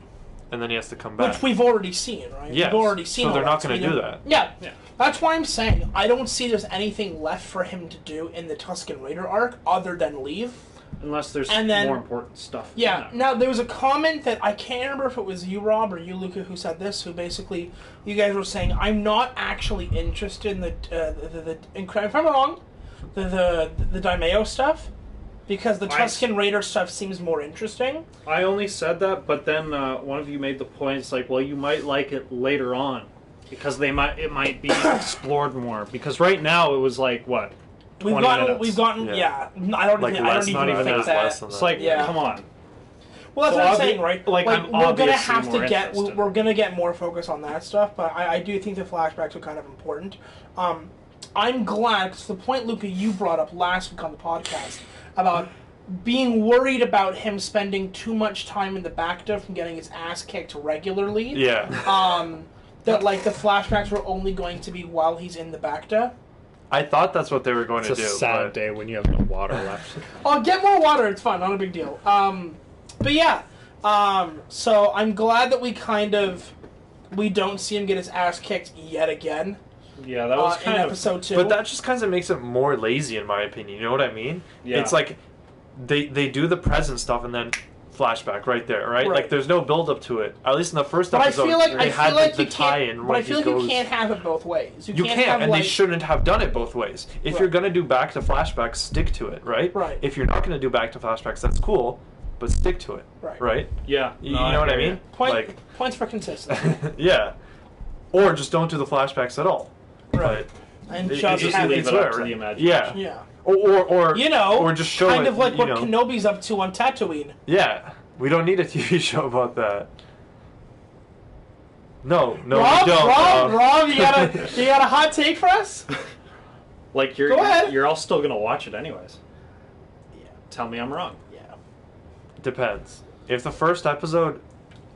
and then he has to come back. Which we've already seen, right? Yes. We've already seen So they're all not that. going to do that. Yeah. Yeah. That's why I'm saying I don't see there's anything left for him to do in the Tusken Raider arc other than leave. Unless there's And then- more important stuff. Yeah. Now, there was a comment that I can't remember if it was you, Rob, or you, Luca, who said this, who basically, you guys were saying, I'm not actually interested in if I'm wrong, the Daimeo stuff, because the Tusken Raider stuff seems more interesting. I only said that, but then one of you made the point, it's like, well, you might like it later on. Because it might be explored more. Because right now it was like, what? We've gotten, Yeah. I don't Like even, less, I don't not even even think as that. less than that. It's like, Yeah. come on. Well, that's So what I'm saying, right? like, I'm we're gonna obviously have to more get, interested. we're gonna get more focus on that stuff, but I do think the flashbacks are kind of important. I'm glad, because the point, Luca, you brought up last week on the podcast about being worried about him spending too much time in the Bacta from getting his ass kicked regularly. Yeah. That, like, the flashbacks were only going to be while he's in the Bacta. I thought that's what they were going It's to a do. sad but day when you have no water left. Oh, get more water. It's fine. Not a big deal. But yeah. So I'm glad that we don't see him get his ass kicked yet again. Yeah, that was in kind of... episode 2. But that just kind of makes it more lazy, in my opinion. You know what I mean? Yeah. It's like they do the present stuff and then flashback right there, right? Like there's no build up to it. At least in the first But episode, they had the you tie-in. can't. But where I feel he like goes, you can't have it both ways. You can't, have, and like, they shouldn't have done it both ways. If Right. you're gonna do back to flashbacks, stick to it, right? Right. If you're not gonna do back to flashbacks, that's cool, but stick to it, Right. right? Yeah. You know what I mean? Points for consistency. Yeah. Or just don't do the flashbacks at all. Right. And It- just it's have leave it. it up to whatever. the imagination. Yeah. Yeah. Or Or just show kind it, of like you what know. Kenobi's up to on Tatooine. Yeah. We don't need a TV show about that. No, Rob, we don't. Rob, you got a hot take for us? Like, Go ahead. you're all still going to watch it anyways. Yeah. Tell me I'm wrong. Yeah. Depends. If the first episode,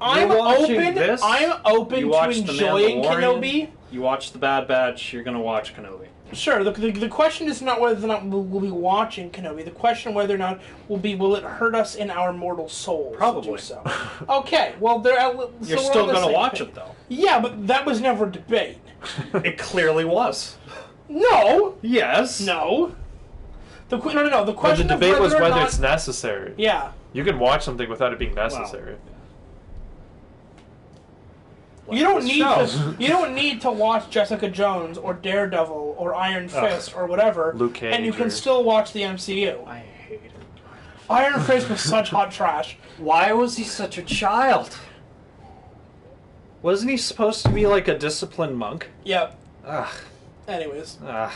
I'm watching open. this, I'm open you to watch The enjoying Mandalorian. Kenobi. You watch The Bad Batch, you're going to watch Kenobi. Sure. The question is not whether or not we'll be watching Kenobi. The question whether or not will it hurt us in our mortal souls? Probably. To do so. Okay. Well, You're still going to watch it, though. Yeah, but that was never a debate. It clearly was. No. Yes. No. No. The well, question the debate of was whether or whether not, it's necessary. Yeah. You can watch something without it being necessary. You don't This need show. to. You don't need to watch Jessica Jones or Daredevil or Iron Fist or whatever, Luke Cage and you can or- still watch the MCU. I hate it. Iron Fist was such hot trash. Why was he such a child? Wasn't he supposed to be like a disciplined monk? Yep. Ugh. Anyways, Ugh.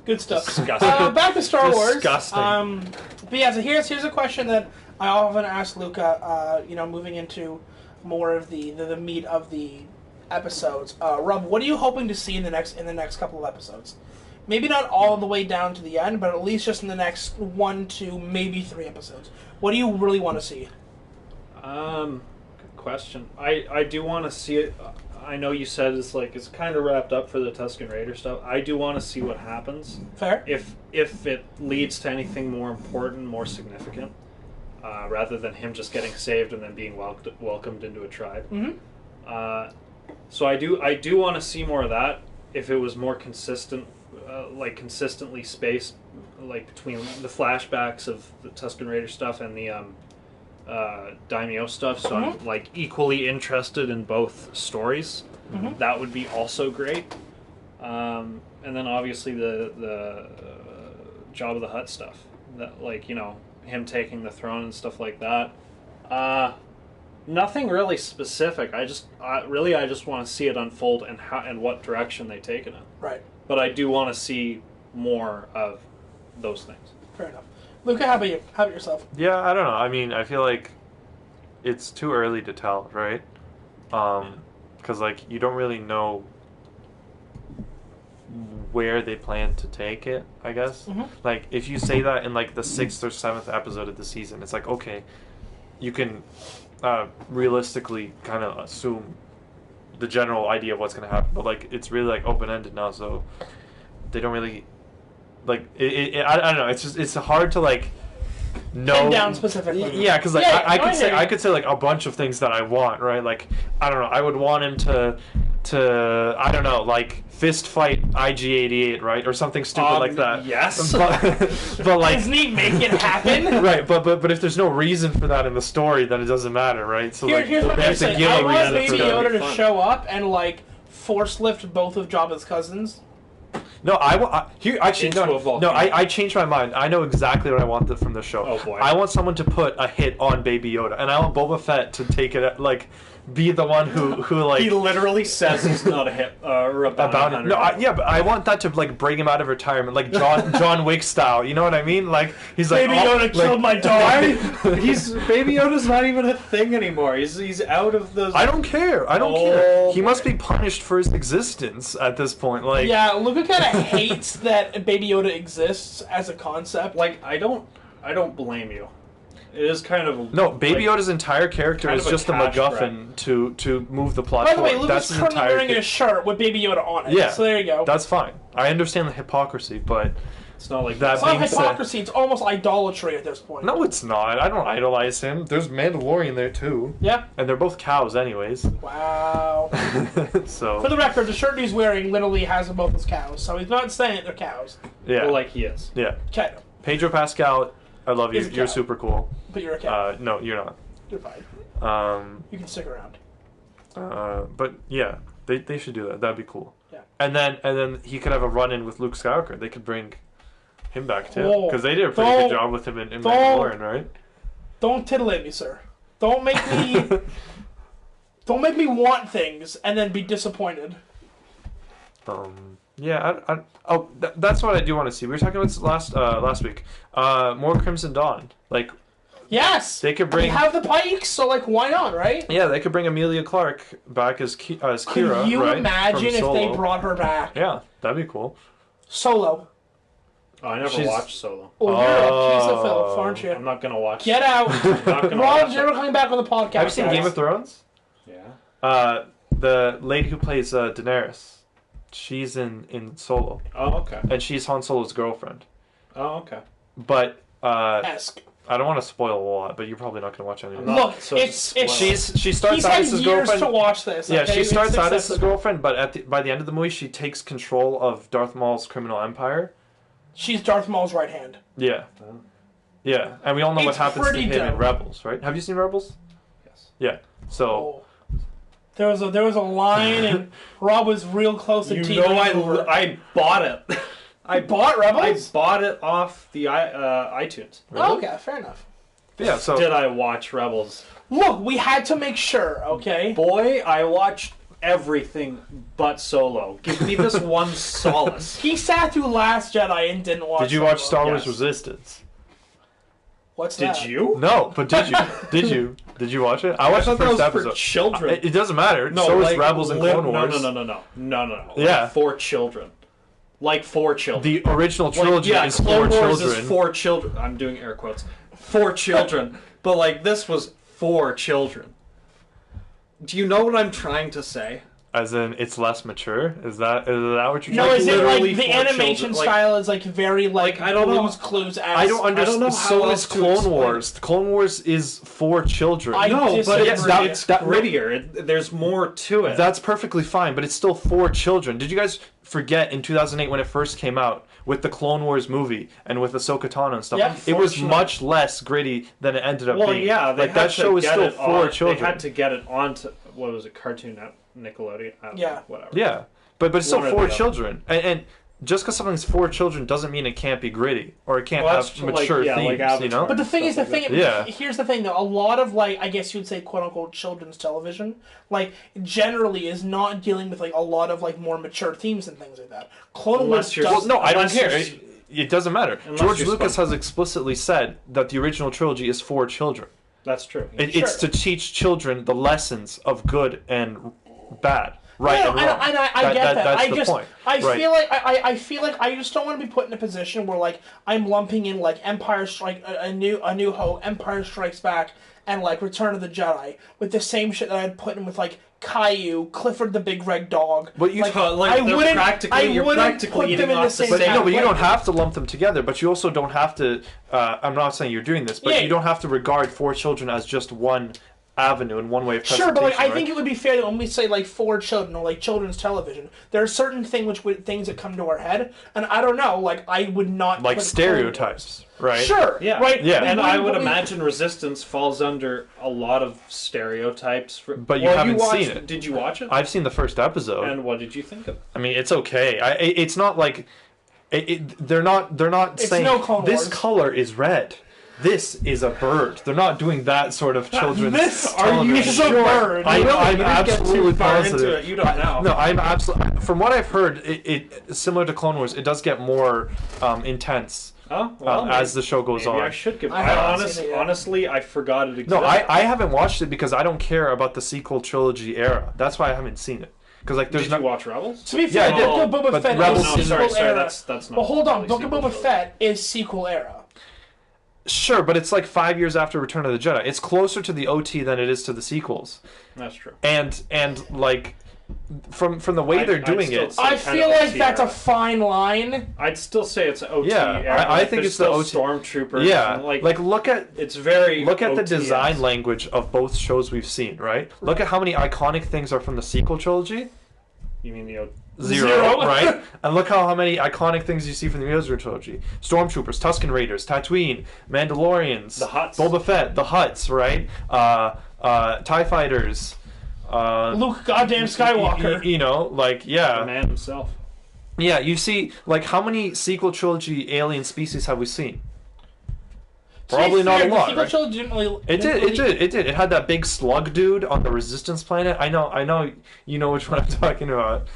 good stuff. Disgusting. Back to Star Wars. Disgusting. But yeah, so here's a question that I often ask Luca. Moving into more of the meat of the episodes. Rob, what are you hoping to see in the next couple of episodes? Maybe not all the way down to the end, but at least just in the next 1, 2, maybe 3 episodes. What do you really want to see? Good question. I do want to see it. I know you said it's kind of wrapped up for the Tusken Raider stuff. I do want to see what happens. Fair. If it leads to anything more important, more significant, rather than him just getting saved and then being welcomed into a tribe. Mm-hmm. So I do want to see more of that. If it was more consistent, consistently spaced, between the flashbacks of the Tusken Raider stuff and the Daimyo stuff, so Mm-hmm. I'm equally interested in both stories. Mm-hmm. That would be also great. And then obviously the Jabba the Hutt stuff, that him taking the throne and stuff like that. Nothing really specific. I just want to see it unfold and what direction they take it in. Right. But I do want to see more of those things. Fair enough. Luca, how about you? How about yourself? Yeah, I don't know. I mean, I feel like it's too early to tell, right? Because you don't really know where they plan to take it, I guess. Mhm. If you say that in the 6th or 7th episode of the season, it's okay, you can realistically kind of assume the general idea of what's going to happen, but it's really open-ended now, so they don't really I don't know, it's hard to no. Pin down specifically. Yeah, because like Yeah, I no, could I say hear you. I could say like a bunch of things that I want, right? Like I don't know, I would want him to I don't know, like fist fight IG-88, right, or something stupid like that. Yes. but like Disney, make it happen. right, but if there's no reason for that in the story, then it doesn't matter, right? So like, Here's what they I'm have to saying. give I a want reason Baby for that. Yoda to Fun. show up and like force lift both of Jabba's cousins. No, here actually Into a no, volcano. I changed my mind. I know exactly what I want from the show. Oh, boy. I want someone to put a hit on Baby Yoda, and I want Boba Fett to take it like be the one who like He literally says he's not a hit or a bounty about it. hunter. No, yeah, but I want that to like bring him out of retirement, like John Wick style. You know what I mean? Like he's like Baby Yoda killed my dog. He's Baby Yoda's not even a thing anymore. He's out of those. I don't care. I don't Oh, care. He boy. must be punished for his existence at this point. Like Yeah, Luca kind of hates that Baby Yoda exists as a concept. Like I don't blame you. It is kind of no, Baby like, Yoda's entire character kind is of a just a cash MacGuffin to move the plot By the way, forward. Luca's That's his currently entire wearing a shirt with Baby Yoda on it. Yeah. So there you go. That's fine. I understand the hypocrisy, but It's not like That It's not being said- hypocrisy, it's almost idolatry at this point. no, it's not. I don't idolize him. There's Mandalorian there too, Yeah. and they're both cows, anyways. Wow. For So the record, the shirt he's wearing literally has them both as cows, so he's not saying that they're cows. yeah, well, like he is. yeah. Kind of. Pedro Pascal, I love you. He's a You're cow. super cool. But you're a cow. No, you're not. You're fine. You can stick around. But yeah, they should do that. That'd be cool. Yeah. And then he could have a run-in with Luke Skywalker. They could bring him back too, Oh, because they did a pretty don't- good job with him in don't- Mandalorian, right? Don't titillate me, sir. Don't make me... don't make me want things and then be disappointed. Yeah. That's what I do want to see. We were talking about this last week. More Crimson Dawn. Like Yes! they could We bring. have the Pikes, so like, why not, right? Yeah, they could bring Amelia Clark back as Kira. Could you right? imagine From if they Solo. brought her back? Yeah, that'd be cool. Solo. Oh, I never She's- watched Solo. Oh, you're a piece of filth, aren't you? I'm not gonna watch. Get out! I'm not gonna Rob's watch never it. coming back on the podcast. Have you seen guys. Game of Thrones? Yeah. The lady who plays Daenerys, she's in Solo, Oh, okay. and she's Han Solo's girlfriend. Oh, okay. But Esque. I don't want to spoil a lot, but you're probably not going to watch any of I'm it. not- Look, so it's just spoil it. She starts He's out had as his years girlfriend. to watch this. Yeah, okay? she starts It's out as his acceptable. girlfriend, but by the end of the movie, she takes control of Darth Maul's criminal empire. She's Darth Maul's right hand. Yeah, yeah, and we all know what It's happens to pretty him in dope. Rebels, right? Have you seen Rebels? Yes. Yeah. So Oh. There was a line, and Rob was real close to You teetering know, over. I bought it. I bought I Rebels. bought it off the iTunes. Oh, okay, fair enough. yeah, so Did I watch Rebels? Look, we had to make sure. Okay. Boy, I watched everything but Solo. Give me this one solace. He sat through Last Jedi and didn't watch. did you Solo. watch Star Wars Yes. Resistance? What's Did that? you? No, but did you? Did you watch it? I watched the thought that first was for episode. children. It doesn't matter. No, so like, is Rebels and Clone Wars. No. Yeah. Like for children. Like for children. The original Like, trilogy yeah, is Clone for Wars children. is for children. I'm doing air quotes. For children. But like this was for children. Do you know what I'm trying to say? As in, it's less mature. Is that what you're No, trying is to it literally like the for animation children, like- style is like very like I don't know. Blue's Clues as I don't I don't know understand. how So else is to Clone explain Wars. Clone Wars is for children. I No, but disagree. it's that- grittier. There's more to it. That's perfectly fine, but it's still for children. Did you guys forget in 2008 when it first came out with the Clone Wars movie and with Ahsoka Tano and stuff? Yeah, it was for much less gritty than it ended up well, being. yeah, they like had that to show is get still it for on, children. They had to get it onto what was it, Cartoon Nickelodeon? I don't Yeah. know, whatever. Yeah, but it's still One or for the other. children, and just because something's for children doesn't mean it can't be gritty or it can't Well, have that's true, mature like, yeah, themes. like You Avatar. know, But the thing is, the Stuff like thing. that. Yeah. Here's the thing, though. A lot of like, I guess you'd say, quote unquote, children's television, like generally is not dealing with like a lot of like more mature themes and things like that. Clone Unless Wars you're- does. no, I don't Unless care. you're- It doesn't matter. Unless George you're Lucas supposed- has explicitly said that the original trilogy is for children. That's true. It's to teach children the lessons of good and bad, right No, and wrong. I get that. That's I the just, point. I Right. feel like I feel like I just don't want to be put in a position where like I'm lumping in like Empire Strike, a new Hope, Empire Strikes Back, and like Return of the Jedi with the same shit that I'd put in with like Caillou, Clifford the Big Red Dog. But you you're practically put them in the same But category. you don't have to lump them together. But you also don't have to. I'm not saying you're doing this, but you don't have to regard 4 children as just one avenue and one way of presentation. Sure, but like, I right? think it would be fair that when we say like 4 children or like children's television, there are certain things that come to our head, and I don't know, like I would not like put stereotypes, right? Sure, Yeah, right. Yeah. And I would imagine Resistance falls under a lot of stereotypes. But you haven't watched, seen it. Did you watch it? I've seen the first episode. And what did you think of it? I mean, it's okay. It's not like they're not It's saying no Clone this Wars. color is red. This is a bird. They're not doing that sort of children's This television. is a bird. I'm You didn't absolutely get too far positive. into it. You don't know. No, I'm absolutely. From what I've heard, it similar to Clone Wars, it does get more intense Oh, well, as the show goes maybe on. I should give. I haven't seen it yet. Honestly, I forgot it existed. No, I haven't watched it because I don't care about the sequel trilogy era. That's why I haven't seen it. Because like there's Did you watch Rebels? To be fair, Yeah, I did. Book of Boba But Fett Rebels is No, season- sequel sorry, era. that's not. But hold on, really Book of sequel Boba trilogy. Fett is sequel era. Sure, but it's like 5 years after Return of the Jedi. It's closer to the OT than it is to the sequels. That's true. And like from the way they're I'd doing still it. say I kind feel of like OT that's a era. fine line. I'd still say it's an OT. Yeah, era. I think There's it's the still OT. Stormtroopers. Yeah, and, like look at it's very. the OTS. design language of both shows we've seen, right? Look at how many iconic things are from the sequel trilogy. You mean the Zero, right? And look how many iconic things you see from the original trilogy. Stormtroopers, Tusken Raiders, Tatooine, Mandalorians, The Hutts. Boba Fett, the Hutts, right? TIE Fighters. Luke goddamn Skywalker. You know, like, the yeah. man himself? Yeah, you see, like, how many sequel trilogy alien species have we seen? Probably not a lot, The sequel right? trilogy didn't really, It did. It had that big slug dude on the Resistance planet. I know. You know which one I'm talking about.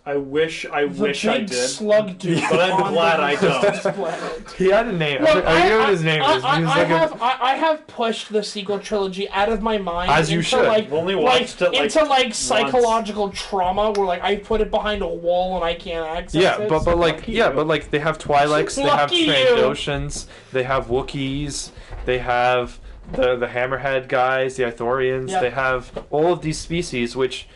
I wish I The big did. slug dude. But I'm on glad the I don't. Resistance planet. He had a name. Look, I forget what his name is. He was like I have pushed the sequel trilogy out of my mind. As you into, should. Like, I've only watched it, like, into like once. psychological trauma where like I put it behind a wall and I can't access yeah, it. but so like lucky yeah, you. but like they have Twi'leks, they have Lucky you. Trandoshans, they have Wookiees, they have the Hammerhead guys, the Ithorians. Yeah. They have all of these species, which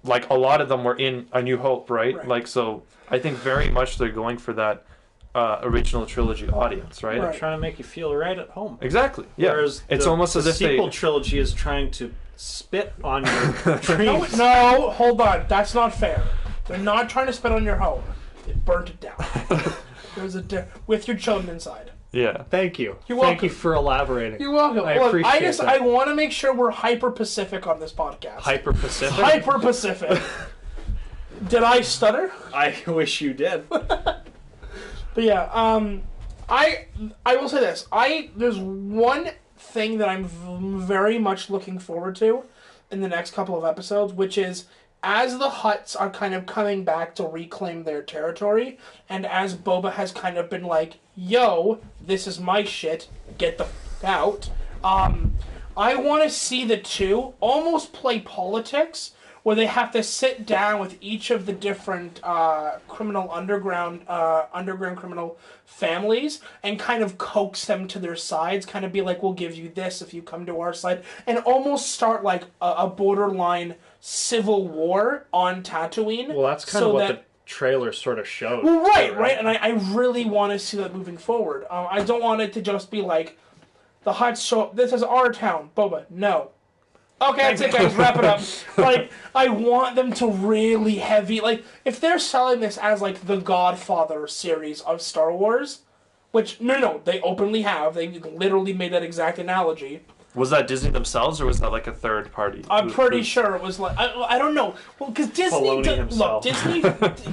like a lot of them were in A New Hope, right? Right. Like so, I think very much they're going for that original trilogy audience, right? Right. Trying to make you feel right at home. Exactly. Yeah, Whereas it's the, almost the as if sequel they. trilogy is trying to spit on your No, dreams. no, hold on. That's not fair. They're not trying to spit on your home. They burnt it down. There's with your children inside. Yeah. Thank you. You're Thank welcome. you for elaborating. You're welcome. I Look, appreciate that. I want to make sure we're hyper Pacific on this podcast. Hyper Pacific. Hyper Pacific. Did I stutter? I wish you did. But yeah, I will say this. There's one thing that I'm very much looking forward to in the next couple of episodes, which is as the Hutts are kind of coming back to reclaim their territory, and as Boba has kind of been like, yo, this is my shit, get the f out, I want to see the two almost play politics, where they have to sit down with each of the different underground criminal families and kind of coax them to their sides, kind of be like, we'll give you this if you come to our side, and almost start like a borderline civil war on Tatooine. Well, that's kind of what the trailer sort of showed. Well, right, too, right, and I really want to see that moving forward. I don't want it to just be like, the Hutts show up, this is our town, Boba, no. Okay, that's it, guys. Wrap it up. Like, I want them to really heavy. Like, if they're selling this as like the Godfather series of Star Wars, which no, they openly have. They literally made that exact analogy. Was that Disney themselves, or was that like a third party? I'm pretty sure it was like I don't know. Well, because Disney Filoni himself.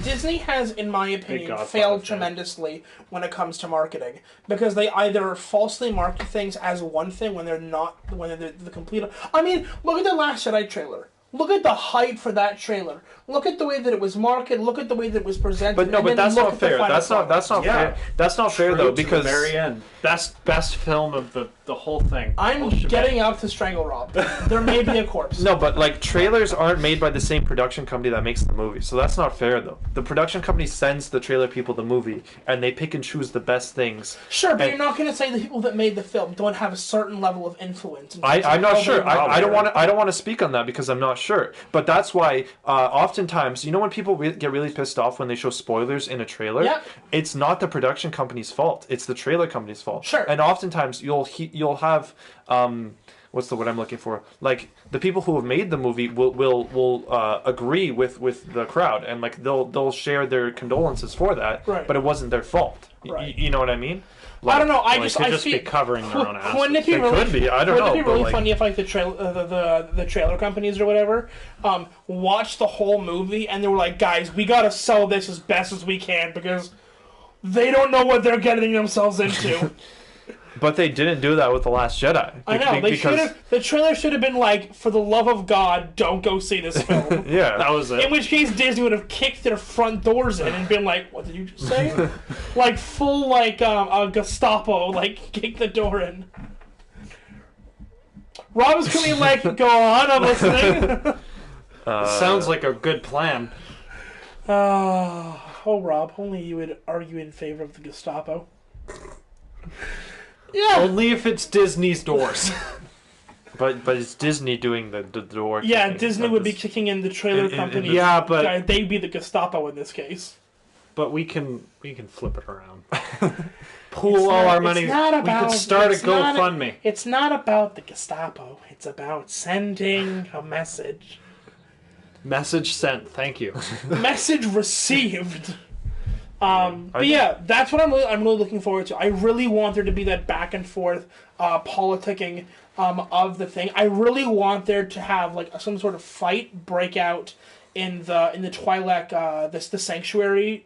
Disney has, in my opinion, Godfather failed fan. tremendously when it comes to marketing, because they either falsely market things as one thing when they're not, when they're the complete. I mean, look at the Last Jedi trailer. Look at the hype for that trailer. Look at the way that it was marketed. Look at the way that it was presented. But no, and but then that's look not at the fair. final That's not product. fair. That's not fair though, To the because very end, best film of the whole thing. I'm Whole shebang. getting up to strangle Rob. There may be a corpse. no, but like trailers aren't made by the same production company that makes the movie, so that's not fair though. The production company sends the trailer people the movie, and they pick and choose the best things. Sure, but And- you're not going to say the people that made the film don't have a certain level of influence. In terms I'm of not how sure. they I don't market want to. I don't want to speak on that because I'm not not sure. But that's why oftentimes, you know, when people get really pissed off when they show spoilers in a trailer, Yep. it's not the production company's fault. It's the trailer company's fault. Sure. And oftentimes you'll have what's the word I'm looking for? Like the people who have made the movie will agree with the crowd, and like they'll share their condolences for that. Right. But it wasn't their fault. Right. You know what I mean? I don't know. I Like, just could I just feel be covering their own asses. Wouldn't it be They really? could be. I don't wouldn't know, it be but, really like- funny if like the trailer companies or whatever watched the whole movie and they were like, guys, we gotta sell this as best as we can because they don't know what they're getting themselves into. But they didn't do that with The Last Jedi. I know they should have. The trailer should have been like, for the love of God, don't go see this film. Yeah. That was it. In which case, Disney would have kicked their front doors in and been like, "What did you just say?" Like full like Gestapo, like kick the door in. Rob is coming like, "Go on, I'm listening." Sounds like a good plan. Oh, Rob, only you would argue in favor of the Gestapo. Yeah, Only if it's Disney's doors. But it's Disney doing the door. yeah. kicking Disney of would be this. kicking in the trailer in company. this- Yeah, but They'd be the Gestapo in this case. but we can flip it around. Pool all our money. It's not We about, could start a it's not- GoFundMe. It's not about the Gestapo. It's about sending a message. Message sent. Thank you. Message received. But yeah, that's what I'm really looking forward to. I really want there to be that back and forth politicking of the thing. I really want there to have like some sort of fight break out in the Twi'lek, the sanctuary.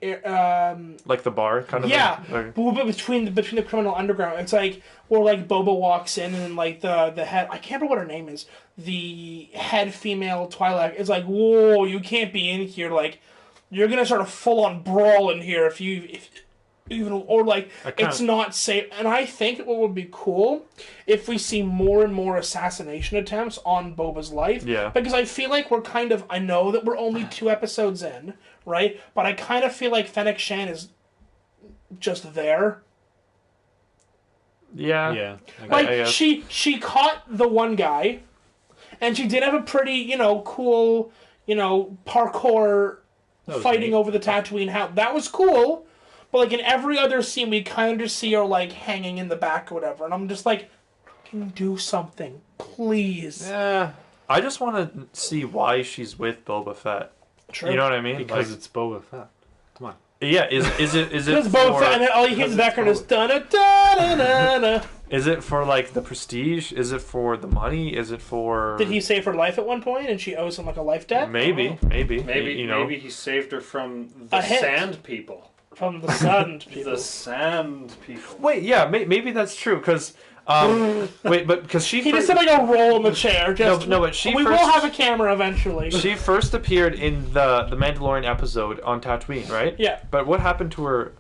Like the bar kind of Yeah, thing? Like- but between the criminal underground, it's like where like Boba walks in and like the head, I can't remember what her name is, the head female Twi'lek is like, whoa, you can't be in here, like you're gonna start a full on brawl in here if even, or like it's not safe. And I think what would be cool if we see more and more assassination attempts on Boba's life. Yeah. Because I feel like we're kind of, I know that we're only 2 episodes in, right? But I kind of feel like Fennec Shan is just there. Yeah. Yeah. Like I guess. she caught the one guy, and she did have a pretty cool parkour was fighting neat. over the Tatooine house. That was cool, but like in every other scene, we kind of just see her like hanging in the back or whatever, and I'm just like, can you do something, please? Yeah. I just want to see why she's with Boba Fett. True. You know what I mean? Because Like, it's Boba Fett. Come on. yeah. Is it Because Boba Fett, and then all you hear in the background is da da da da da. Is it for like the prestige? Is it for the money? Is it for? Did he save her life at one point, and she owes him like a life debt? Maybe. Maybe he saved her from the A hit. sand people. From the Sand people. The sand people. Wait, yeah, maybe that's true because wait, but because she He first, just did like a roll in the chair. Just, No, but she we first- will have a camera eventually. she first appeared in the Mandalorian episode on Tatooine, right? Yeah. But what happened to her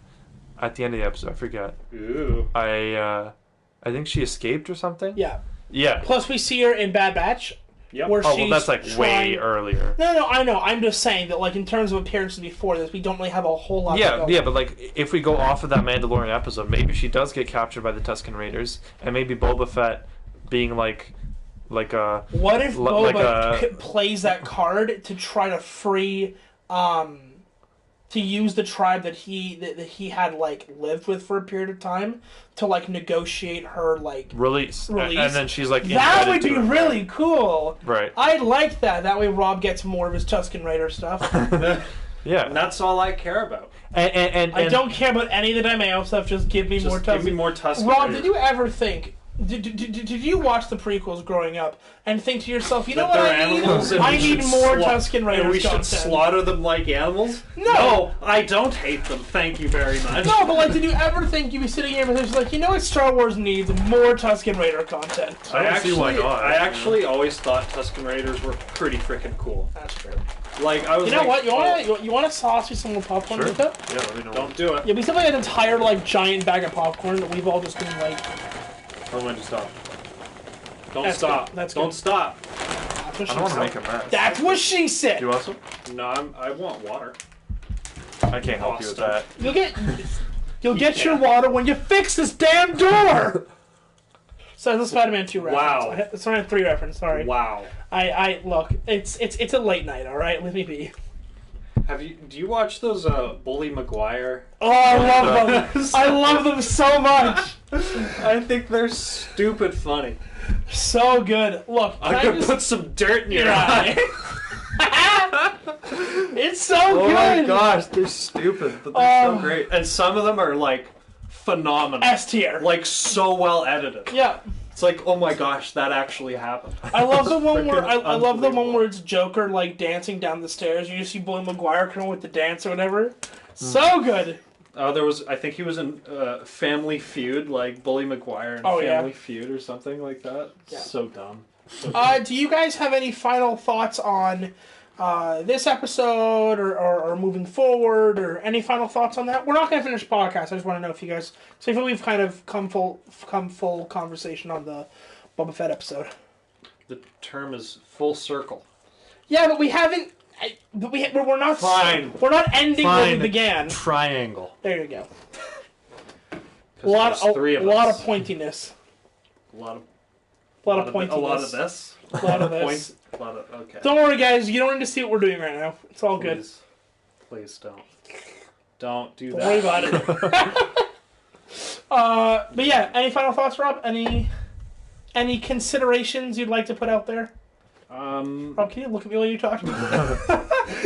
at the end of the episode? I forget. Ooh. I think she escaped or something. Yeah. Yeah. Plus, we see her in Bad Batch. Yep. Where Oh she's well, that's like way trying- earlier. No, I know. I'm just saying that, like, in terms of appearances before this, we don't really have a whole lot. to Yeah, go yeah, with. but like if we go off of that Mandalorian episode, maybe she does get captured by the Tusken Raiders, and maybe Boba Fett being like a What if L- like Boba plays that card to try to free, to use the tribe that he had like lived with for a period of time to like negotiate her like release. Release. And then she's like that embedded would be to her. really cool. Right. I'd like that. That way Rob gets more of his Tusken Raider stuff. Yeah. And that's all I care about. And I don't care about any of the DiMaggio stuff. Just give me more Just Tusken. give me more Tusken Rob, Raiders. did you ever think? Did you watch the prequels growing up and think to yourself, you know what They're I need? animals and I we need should more sla- Tusken Raiders And we should content. slaughter them like animals? No. I don't hate them. Thank you very much. No, but like, did you ever think you'd be sitting here and it's like, you know what, Star Wars needs more Tusken Raider content? I don't see why not. I actually always thought Tusken Raiders were pretty freaking cool. That's true. Like I was. You know like, what? You want to sauce you some more popcorn Sure. with it? Yeah, let me know. Don't do it. Yeah, we still have an entire like giant bag of popcorn that we've all just been like. I'm going to stop. Don't That's stop. good. That's Don't good. stop. That's what I she don't want to said. make a mess. That's what she said. Do you want some? No, I want water. I can't help you with that. You'll get your water when you fix this damn door. So the Spider-Man 2 reference. Wow. Spider-Man 3 reference, sorry. Wow. I look, it's a late night, alright? Let me be. Do you watch those Bully Maguire? Oh, I love them. I love them so much. I think they're stupid funny. So good. Look, I'm gonna put some dirt in your eye. It's so good. Oh my gosh, they're stupid, but they're so great. And some of them are like phenomenal. S tier. Like so well edited. Yeah. It's like, oh my gosh, that actually happened. I love the one where I love the one where it's Joker like dancing down the stairs. You see Bully Maguire coming with the dance or whatever. So good. I think he was in Family Feud, like Bully Maguire in Family Feud or something like that. Yeah. So dumb. Do you guys have any final thoughts on this episode or moving forward, or any final thoughts on that? We're not going to finish the podcast. I just want to know if you guys... So I feel we've kind of come full conversation on the Boba Fett episode. The term is full circle. Yeah, but we haven't... We're not... Fine. We're not ending where we began. Triangle. There you go. A lot of pointiness. A lot of pointiness. A lot of this. A lot of this. Okay. Don't worry, guys. You don't need to see what we're doing right now. It's all good. Please don't. Don't do that. Don't worry about it. But yeah, any final thoughts, Rob? Any considerations you'd like to put out there? Rob, can you look at me while you talk to me?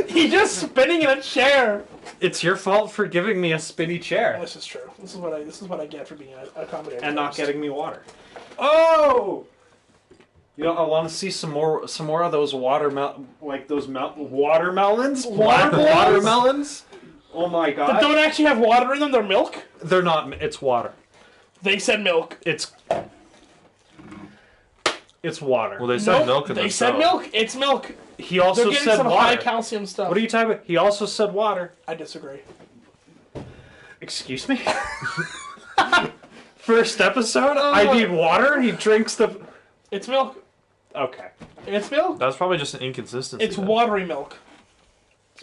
He's just spinning in a chair. It's your fault for giving me a spinny chair. This is true. This is what I get for being a accommodating and not host. getting me water. Oh. You know, I want to see some more of those watermelons. Watermelons. Oh my god! That don't actually have water in them. They're milk. They're not. It's water. They said milk. It's water. Well, they said milk. They said milk. It's milk. He also They're getting said some water. high calcium stuff. What are you talking about? He also said water. I disagree. Excuse me. First episode. I need water. He drinks the. It's milk. Okay. It's milk. That's probably just an inconsistency. It's watery milk.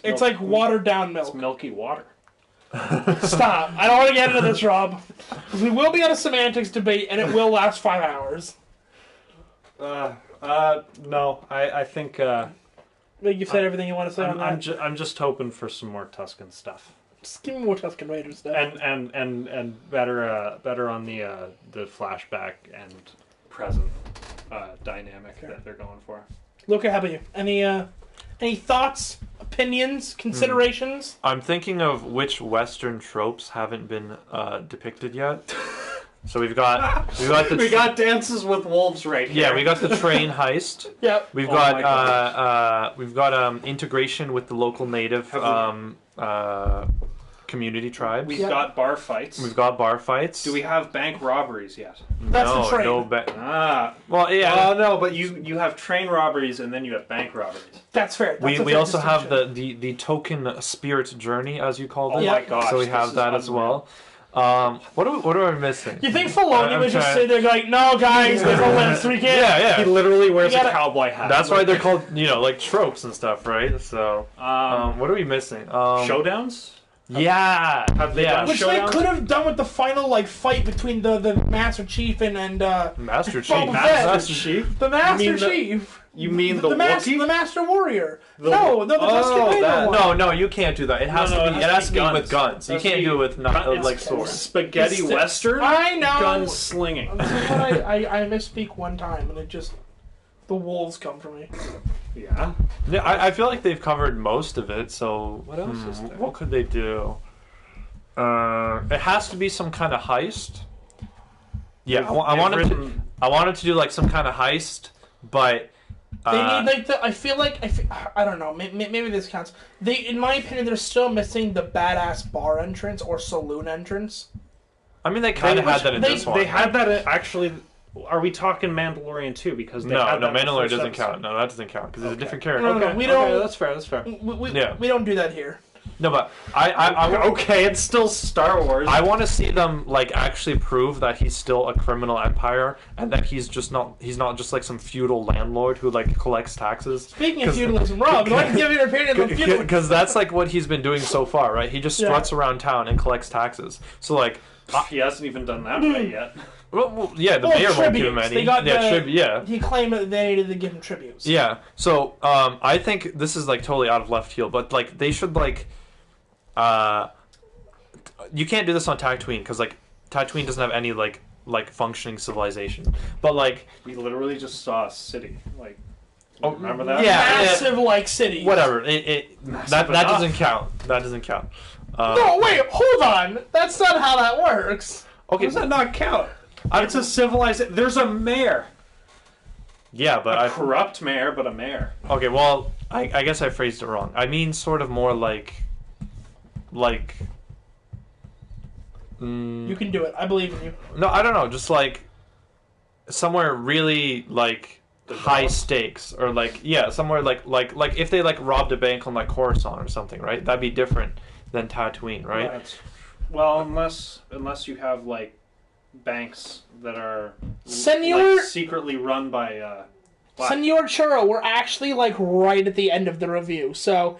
It's like watered down milk. It's milky water. Stop. I don't want to get into this, Rob. We will be on a semantics debate, and it will last 5 hours. No. I think. You've said everything you want to say on that. I'm just hoping for some more Tuscan stuff. Just give me more Tuscan Raiders stuff. And better on the flashback and present dynamic that they're going for. Luca, how about you? Any thoughts, opinions, considerations? I'm thinking of which Western tropes haven't been depicted yet. So we got dances with wolves right here. Yeah, we got the train heist. Yep. We've got integration with the local native community tribes. We've got bar fights. Do we have bank robberies yet? That's the train. No well, yeah. Oh no, but you have train robberies and then you have bank robberies. That's fair. We also have the token spirit journey, as you called it. Oh my gosh! So we have that as well. What are we missing? You think Filoni would just sit there like, no, guys, there's only 3 kids? Yeah. He literally wears a cowboy hat. That's why they're called, like tropes and stuff, right? So, what are we missing? Showdowns? Yeah. Have they done Which showdowns? they could have done with the final fight between the Master Chief and Master Chief. Boba Fett. Master Chief? The Master Chief. You mean the Wookiee? The Master Warrior. The Tusken Raider one. No, you can't do that. It has to be with guns. You can't do it with swords. Spaghetti Western. I know. Gun slinging. I misspeak one time and it just the wolves come for me. Yeah. I feel like they've covered most of it. So what else is there? What could they do? It has to be some kind of heist. Yeah, I wanted to do like some kind of heist, but. They need I don't know. Maybe this counts. In my opinion, they're still missing the badass bar entrance or saloon entrance. I mean, they kind of had that in this one. They had that actually. Are we talking Mandalorian too? Because Mandalorian doesn't count. No, that doesn't count because it's a different character. No, we don't. Okay, that's fair. We don't do that here. No, but I it's still Star Wars. I want to see them actually prove that he's still a criminal empire and that he's not just like some feudal landlord who collects taxes. Speaking of feudalism, Rob, I'd like to give your opinion on feudalism. Because that's what he's been doing so far, right? He just struts around town and collects taxes. So he hasn't even done that right yet. Well, yeah, the mayor won't give him any. They got yeah. He claimed that they needed to give him tributes. Yeah. So I think this is like totally out of left field, but like they should like, you can't do this on Tatooine because like Tatooine doesn't have any like functioning civilization. But like we literally just saw a city. Like, remember that? Yeah, massive like city. Whatever. That doesn't count. That doesn't count. No, wait, hold on. That's not how that works. Okay, does that not count? It's a civilized. There's a mayor. Yeah, but a corrupt mayor, but a mayor. Okay, well, I guess I phrased it wrong. I mean, sort of more like. You can do it. I believe in you. No, I don't know. Just like somewhere really like high stakes, or like somewhere like if they like robbed a bank on like Coruscant or something, right? That'd be different than Tatooine, right? Well, unless you have like banks that are Senor, like, secretly run by Senor Churro, we're actually like right at the end of the review. So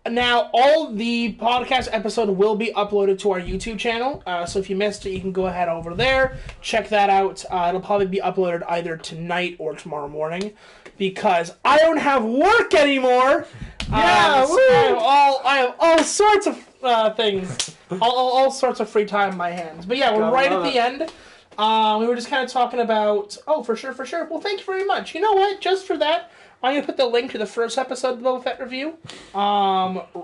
now all the podcast episode will be uploaded to our YouTube channel. So if you missed it, you can go ahead over there, check that out. It'll probably be uploaded either tonight or tomorrow morning because I don't have work anymore. Yeah, I have all sorts of things, all sorts of free time in my hands. But yeah, we're right at the end. We were just kind of talking about, for sure. Well, thank you very much. You know what? Just for that, I'm going to put the link to the first episode of the Boba Fett review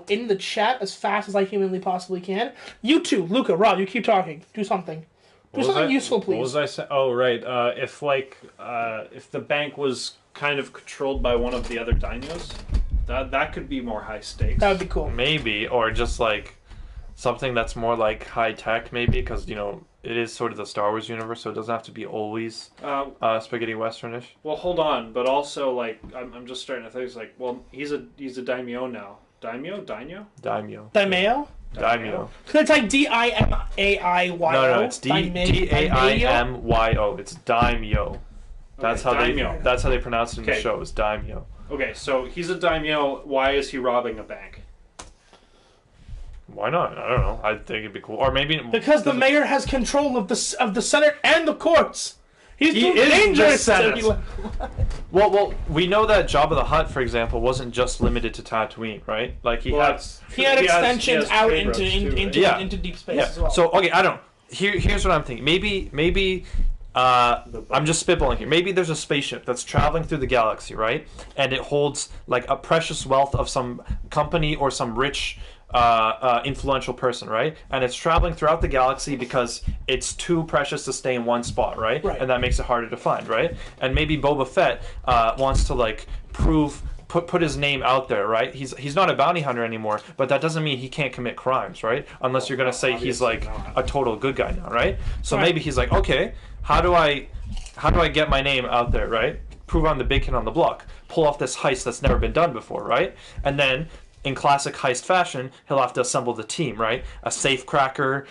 in the chat as fast as I humanly possibly can. You too, Luca, Rob, you keep talking. Do something. Do something useful, please. What was I saying? Oh, right. If the bank was kind of controlled by one of the other daimyos, that could be more high stakes. That would be cool. Maybe, or just like something that's more like high tech, maybe, because it is sort of the Star Wars universe, so it doesn't have to be always spaghetti westernish. Well, hold on, but also like I'm just starting to think it's like, well, he's a daimyo now. Daimyo. Daimyo? It's like Dimaio. No, it's Daimyo. It's daimyo. That's how they pronounce it in the show. It's daimyo. Okay, so he's a daimyo. Why is he robbing a bank? Why not? I don't know. I think it'd be cool. Or maybe because the mayor has control of the Senate and the courts. He is dangerous. Well, we know that Jabba the Hutt, for example, wasn't just limited to Tatooine, right? Like he had extensions out into deep space as well. So okay, I don't know. Here's what I'm thinking. Maybe I'm just spitballing here. Maybe there's a spaceship that's traveling through the galaxy, right? And it holds like a precious wealth of some company or some rich influential person, right? And it's traveling throughout the galaxy because it's too precious to stay in one spot, right? And that makes it harder to find, right? And maybe Boba Fett wants to like put his name out there, right? He's not a bounty hunter anymore, but that doesn't mean he can't commit crimes, right? Unless you're gonna say he's like a total good guy now, right? So maybe he's like, okay, how do I get my name out there, right? Prove I'm the big kid on the block. Pull off this heist that's never been done before, right? And then in classic heist fashion, he'll have to assemble the team, right? A safe cracker.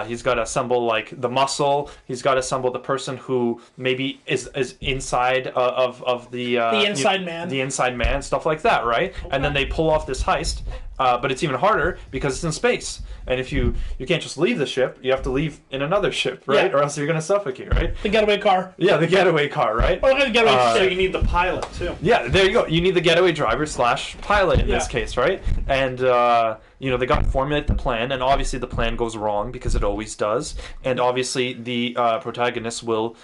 He's got to assemble like the muscle. He's got to assemble the person who maybe is inside of the inside man. The inside man, stuff like that, right? Okay. And then they pull off this heist, but it's even harder because it's in space. And if you can't just leave the ship, you have to leave in another ship, right? Yeah. Or else you're going to suffocate, right? The getaway car. Yeah, the getaway car, right? Or the getaway so you need the pilot, too. Yeah, there you go. You need the getaway driver / pilot in this case, right? And, they got to formulate the plan, and obviously the plan goes wrong because it always does. And obviously the protagonist will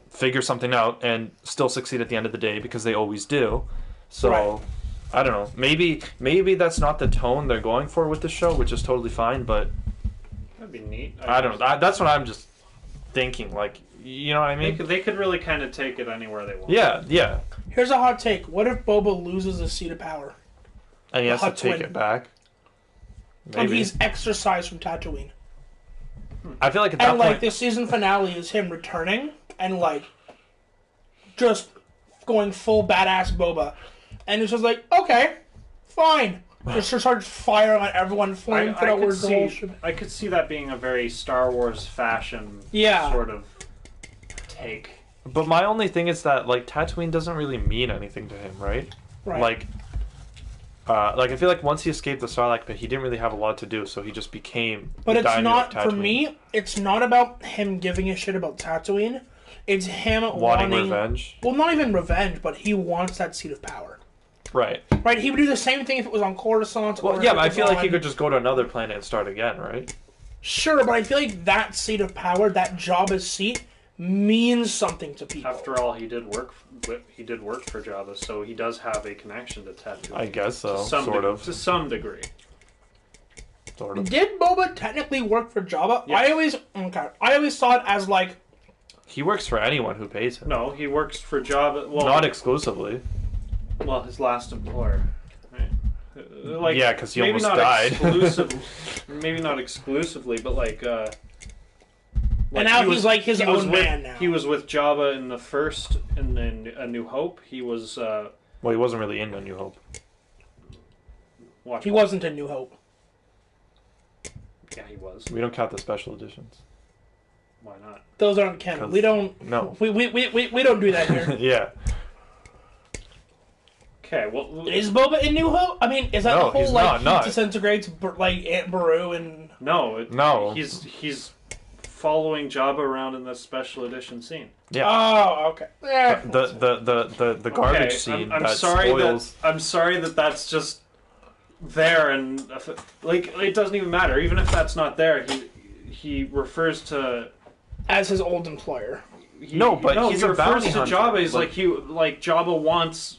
figure something out and still succeed at the end of the day because they always do. So... Right. I don't know. Maybe that's not the tone they're going for with the show, which is totally fine. But that'd be neat. I don't know. That's what I'm just thinking. Like, you know what I mean? They could really kind of take it anywhere they want. Yeah. Here's a hot take. What if Boba loses his seat of power? And he has to take it back? Maybe. And he's exorcised from Tatooine. I feel like at that point... the season finale is him returning and, just going full badass Boba. And it's just like, okay, fine. Just starts firing on everyone, flamethrowers. I could see that being a very Star Wars fashion sort of take. But my only thing is that, Tatooine doesn't really mean anything to him, right? Right. I feel like once he escaped the Sarlacc pit, he didn't really have a lot to do, so he just became. But the it's daimyo not of for Tatooine. me. It's not about him giving a shit about Tatooine. It's him Wanting revenge. Well, not even revenge, but he wants that seat of power. Right. Right. He would do the same thing if it was on Coruscant. Well, or yeah, if but it I was feel like on- he could just go to another planet and start again, right? Sure, but I feel like that seat of power, that Jabba's seat, means something to people. After all, he did work for Jabba, so he does have a connection to Tatooine. I guess so. To some degree. Sort of. Did Boba technically work for Jabba? Yes. I always saw it as like. He works for anyone who pays him. No, he works for Jabba. Well, Not exclusively. well, his last employer. Right. Yeah, 'cause he maybe almost not died. Maybe not exclusively, but And now he's like his he was own with, man now. He was with Jabba in the first, and then A New Hope. He was. Well, he wasn't really in A New Hope. Watch He wasn't in New Hope. Yeah, he was. We don't count the special editions. Why not? Those aren't canon. 'Cause- We don't. No. We don't do that here. Yeah. Okay, well, Is Boba in New Hope? I mean, is that No, the whole he's like not, he not. disintegrates like Aunt Beru and? no, No. He's following Jabba around in this special edition scene. Yeah. Oh, okay. Yeah. The garbage Okay, scene I'm that sorry spoils. I'm sorry that that's just there, and like it doesn't even matter. Even if that's not there, he refers to. As his old employer. He's He refers a bounty to hunter. Jabba. He's like Jabba wants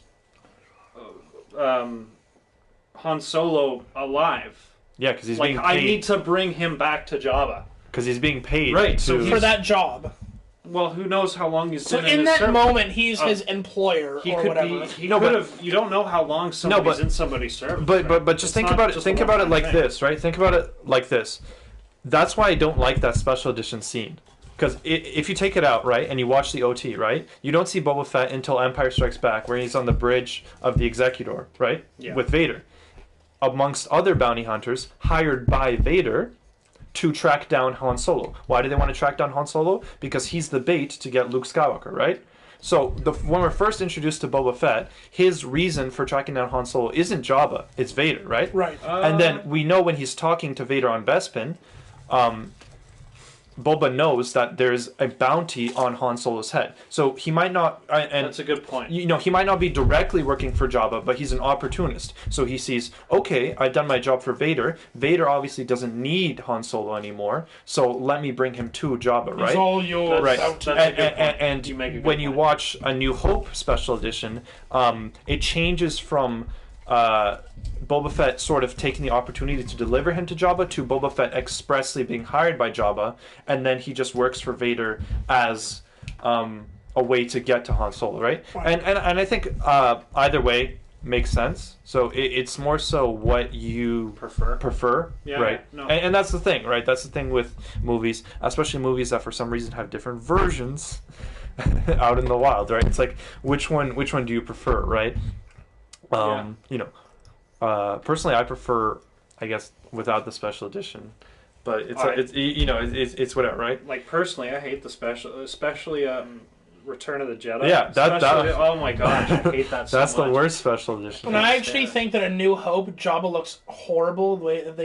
Han Solo alive. Yeah, because he's Like being I paid. need to bring him back to Jabba. Because he's being paid. Right, To, so For that job. Well, who knows how long he's So been in his that service. moment, he's his employer He or could whatever. be. He No, could but- have. You don't know how long somebody's in somebody's service. But right? just It's think not about it. just Think a about it one-time like thing. this, right? Think about it like this. That's why I don't like that special edition scene. Because if you take it out, right, and you watch the OT, right, you don't see Boba Fett until Empire Strikes Back, where he's on the bridge of the Executor, right, Yeah. with Vader, amongst other bounty hunters hired by Vader to track down Han Solo. Why do they want to track down Han Solo? Because he's the bait to get Luke Skywalker, right? So when we're first introduced to Boba Fett, his reason for tracking down Han Solo isn't Jabba, it's Vader, right? Right. And then we know when he's talking to Vader on Bespin, Boba knows that there's a bounty on Han Solo's head. So he might not... and That's a good point. you know, he might not be directly working for Jabba, but he's an opportunist. So he sees, okay, I've done my job for Vader. Vader obviously doesn't need Han Solo anymore, so let me bring him to Jabba, right? It's all yours. Right, That's a good point. and You make a good when you point. watch A New Hope special edition, it changes from Boba Fett sort of taking the opportunity to deliver him to Jabba to Boba Fett expressly being hired by Jabba, and then he just works for Vader as a way to get to Han Solo, right? Right. And I think either way makes sense. So it's more so what you prefer, Yeah, right? no. And that's the thing, right? That's the thing with movies, especially movies that for some reason have different versions out in the wild, right? It's like which one do you prefer, right? You know, personally, I prefer, I guess, without the special edition, but it's whatever, right? Like personally, I hate the special, especially Return of the Jedi. Yeah, that- Especially- oh my gosh, I hate that so That's much. the worst special edition. And I actually think that A New Hope, Jabba looks horrible the way that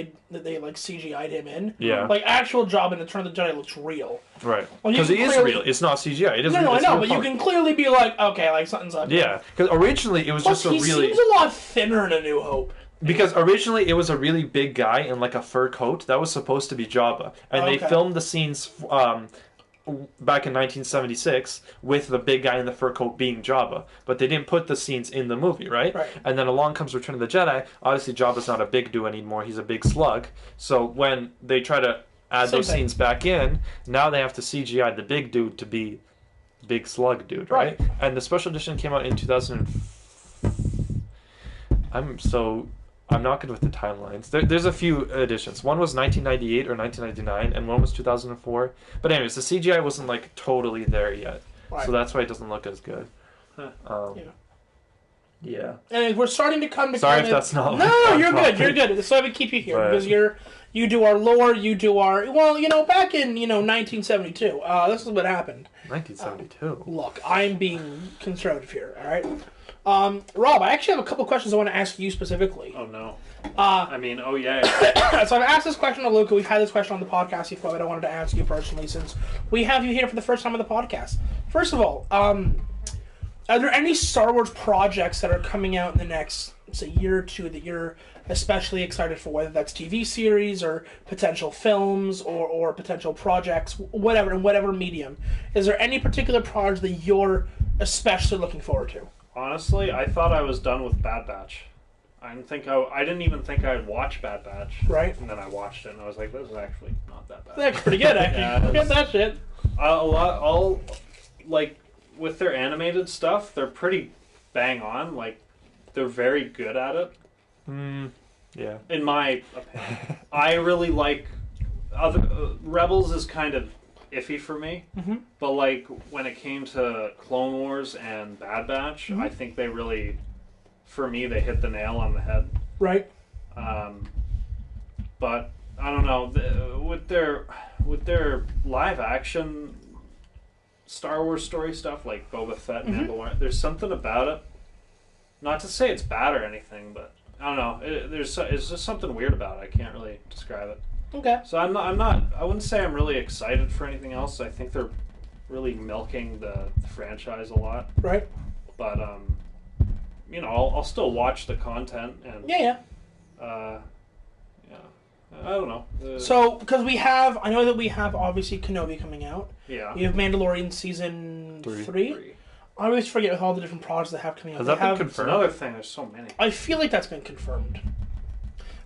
they like CGI'd him in. Yeah. Like actual Jabba in Return of the Jedi looks real. Right. Well, you Because it can is clearly- real. It's not CGI. It is. No, I it's know, real but you color. can clearly be like, okay, like something's up. Yeah, because originally it was Plus, just a he really. seems a lot thinner in A New Hope. Because originally it was a really big guy in like a fur coat that was supposed to be Jabba, and they Okay. filmed the scenes back in 1976 with the big guy in the fur coat being Jabba, but they didn't put the scenes in the movie, right? Right. And then along comes Return of the Jedi. Obviously, Jabba's not a big dude anymore; he's a big slug. So when they try to add Same those thing. scenes back in, now they have to CGI the big dude to be big slug dude, right? Right. And the special edition came out in 2000. I'm not good with the timelines. There's a few editions. One was 1998 or 1999, and one was 2004. But anyways, the CGI wasn't like totally there yet, Right. so that's why it doesn't look as good. Huh. Yeah. And we're starting to come to Sorry kind if of... that's not. No, you're good. You're good. That's why we keep you here But- because you do our lore. You do our back in 1972. This is what happened. 1972. Look, I'm being conservative here. All right. Rob, I actually have a couple questions I want to ask you specifically. Oh no. So I've asked this question to Luca. We've had this question on the podcast before, but I wanted to ask you personally since we have you here for the first time on the podcast. First of all, are there any Star Wars projects that are coming out in the next, say, year or two that you're especially excited for, whether that's TV series or potential films or potential projects, whatever, in whatever medium? Is there any particular project that you're especially looking forward to? Honestly, I thought I was done with Bad Batch. I didn't even think I'd watch Bad Batch. Right. And then I watched it and I was like, this is actually not that bad. That's pretty good, actually. Yeah, Get that shit. Like, with their animated stuff, they're pretty bang on. Like, they're very good at it. Yeah. In my opinion. I really like... Rebels is kind of iffy for me. Mm-hmm. But, like, when it came to Clone Wars and Bad Batch, I think they really... For me, they hit the nail on the head. Right. But I don't know, with their live action Star Wars story stuff like Boba Fett and Mandalorian, there's something about it. Not to say it's bad or anything, but I don't know. It's just something weird about it. I can't really describe it. Okay. So I'm not. I wouldn't say I'm really excited for anything else. I think they're really milking the franchise a lot. Right. But I'll still watch the content and yeah. I don't know. So, because I know that we have obviously Kenobi coming out. Yeah. We have Mandalorian season 3. I always forget with all the different projects they have coming out. Has that been confirmed? Another thing, there's so many. I feel like that's been confirmed.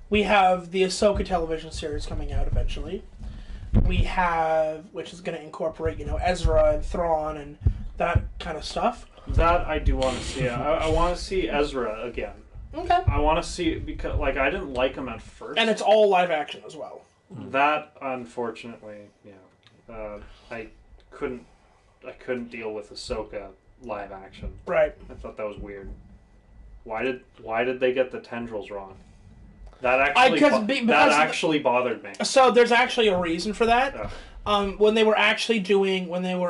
We have the Ahsoka television series coming out eventually. We have, which is going to incorporate, Ezra and Thrawn and that kind of stuff. That I do want to see. I want to see Ezra again. Okay. I want to see because I didn't like him at first, and it's all live action as well. That unfortunately, I couldn't deal with Ahsoka live action. Right. I thought that was weird. Why did they get the tendrils wrong? That actually bothered me. So there's actually a reason for that. Ugh. When there was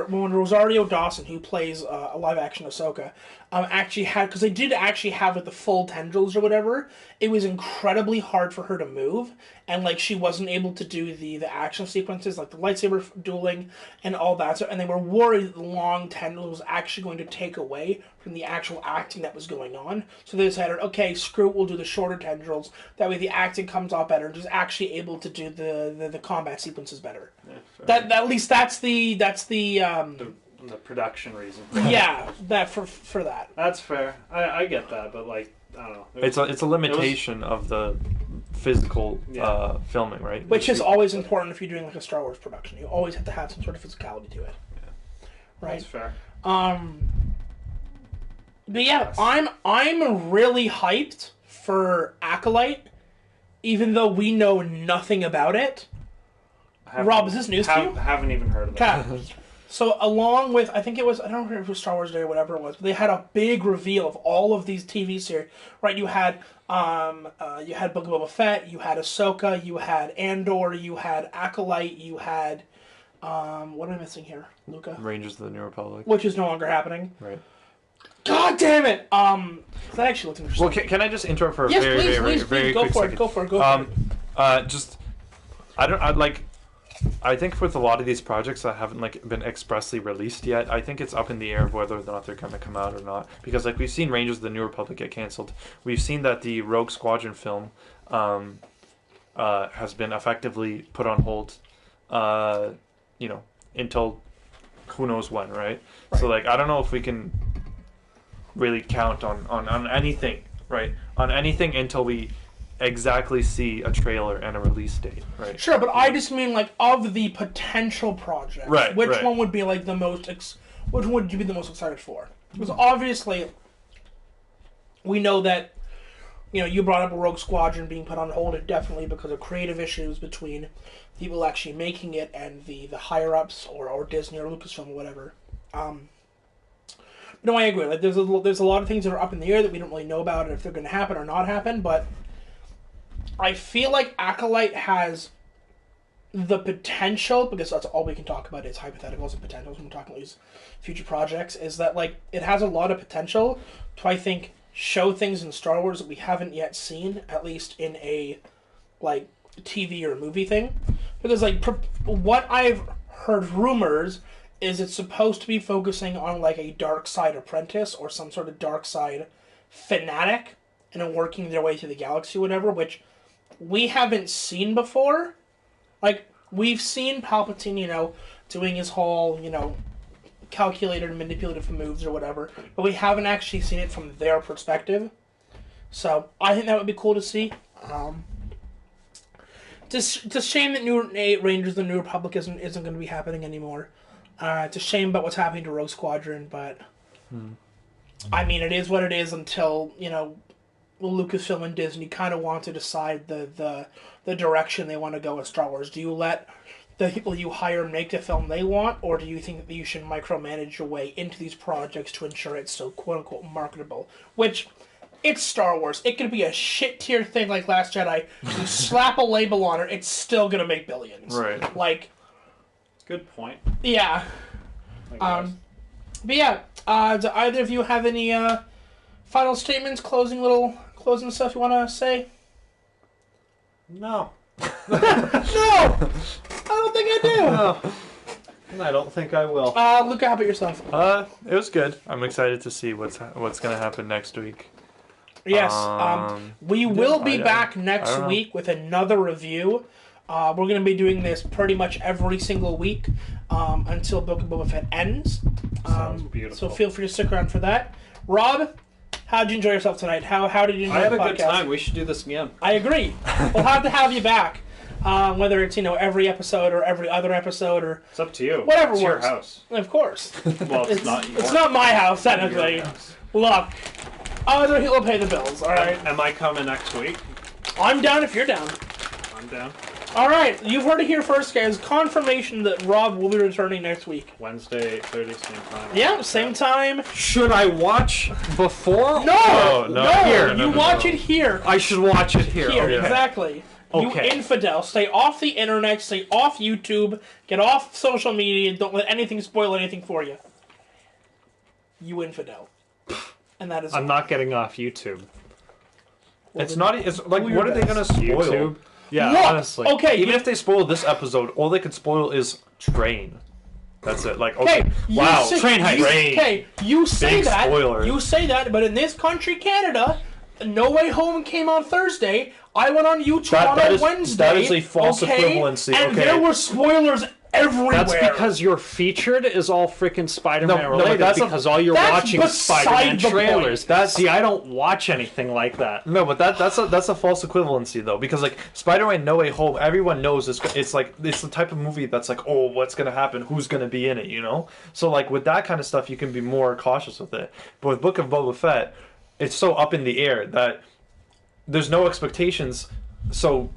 Rosario Dawson, who plays a live action Ahsoka, actually had, because they did actually have like the full tendrils or whatever. It was incredibly hard for her to move, and like she wasn't able to do the action sequences like the lightsaber dueling and all that. So, and they were worried that the long tendrils was actually going to take away from the actual acting that was going on. So they decided, okay, screw it, we'll do the shorter tendrils. That way the acting comes off better, and just actually able to do the combat sequences better. Yeah, At least that's the production reason. Yeah, that for that. That's fair. I get that, but like I don't know. It's a limitation of the physical filming, right? Which is always important if you're doing like a Star Wars production. You always have to have some sort of physicality to it. Yeah. Right. That's fair. But yeah, I'm really hyped for Acolyte, even though we know nothing about it. Rob, is this news to you? Haven't even heard of it. So along with, I don't remember if it was Star Wars Day or whatever it was, but they had a big reveal of all of these TV series. Right, you had Book of Boba Fett, you had Ahsoka, you had Andor, you had Acolyte, you had what am I missing here, Luca? Rangers of the New Republic, which is no longer happening. Right. God damn it! That actually looks interesting. Well, can I just interrupt for a yes, very please, quick second? Go for it. I think with a lot of these projects that haven't been expressly released yet, I think it's up in the air of whether or not they're going to come out or not. Because we've seen Rangers of the New Republic get canceled. We've seen that the Rogue Squadron film has been effectively put on hold, until who knows when, right? So I don't know if we can really count on anything, right? On anything until we exactly see a trailer and a release date, right? Sure, but I just mean of the potential projects, right? Which one would be the most? Which one would you be the most excited for? Because obviously, we know that you brought up a Rogue Squadron being put on hold, definitely because of creative issues between people actually making it and the higher ups or Disney or Lucasfilm or whatever. No, I agree. There's a lot of things that are up in the air that we don't really know about and if they're going to happen or not happen, but I feel like Acolyte has the potential, because that's all we can talk about is hypotheticals and potentials when we're talking about these future projects, is that like it has a lot of potential to, I think, show things in Star Wars that we haven't yet seen, at least in a like TV or movie thing. Because like what I've heard rumors is it's supposed to be focusing on like a dark side apprentice or some sort of dark side fanatic and then working their way through the galaxy or whatever, which we haven't seen before. Like, we've seen Palpatine, you know, doing his whole, you know, calculated and manipulative moves or whatever, but we haven't actually seen it from their perspective. So, I think that would be cool to see. It's a shame that New Rangers of the New Republic isn't going to be happening anymore. It's a shame about what's happening to Rogue Squadron, but... I mean, it is what it is until, you know, Lucasfilm and Disney kind of want to decide the direction they want to go with Star Wars. Do you let the people you hire make the film they want, or do you think that you should micromanage your way into these projects to ensure it's still quote-unquote marketable? Which, it's Star Wars. It could be a shit-tier thing like Last Jedi. You slap a label on it, it's still going to make billions. Right. Like... Good point. Yeah. But yeah, do either of you have any final statements, closing stuff you want to say? No. No! I don't think I do! No. I don't think I will. Luca, how about yourself? It was good. I'm excited to see what's going to happen next week. Yes, we will be back next know. week with another review. We're going to be doing this pretty much every single week until Book of Boba Fett ends. Sounds beautiful. So feel free to stick around for that. Rob, how did you enjoy yourself tonight? How did you enjoy I had the a podcast? good time. We should do this again. I agree. We'll have to have you back. Whether it's, you know, every episode or every other episode or... It's up to you. Whatever it's works. your house. Of course. Well, it's not yours. It's not my house, technically. Your house. Look, he'll pay the bills, alright? Am I coming next week? I'm down if you're down. I'm down. Alright, you've heard it here first, guys. Confirmation that Rob will be returning next week. Wednesday, 8:30, same time. Yeah, same time. Should I watch before? No! No, You watch it here. I should watch it here. Here, Okay. exactly. Okay. You infidel. Stay off the internet, stay off YouTube, get off social media, don't let anything spoil anything for you. You infidel. And that is... I'm not getting off YouTube. It's not. It's like, your what are they best. going to spoil? YouTube? Yeah, Look, honestly. okay, Even if they spoil this episode, all they could spoil is train. That's it. Like, okay, Hey, train heist. Okay, you say Big that. spoiler. You say that, but in this country, Canada, No Way Home came on Thursday. I went on YouTube on a Wednesday. That is a false equivalency. And Okay. there were spoilers everywhere. That's because your featured is all freaking Spider-Man No, related that's because all you're that's watching is beside Spider-Man the point. trailers. See, I don't watch anything like that. No, but that's a false equivalency though, because like Spider-Man No Way Home, everyone knows it's like it's the type of movie that's like, oh, what's gonna happen, who's gonna be in it, you know? So like with that kind of stuff, you can be more cautious with it. But with Book of Boba Fett, it's so up in the air that there's no expectations. So,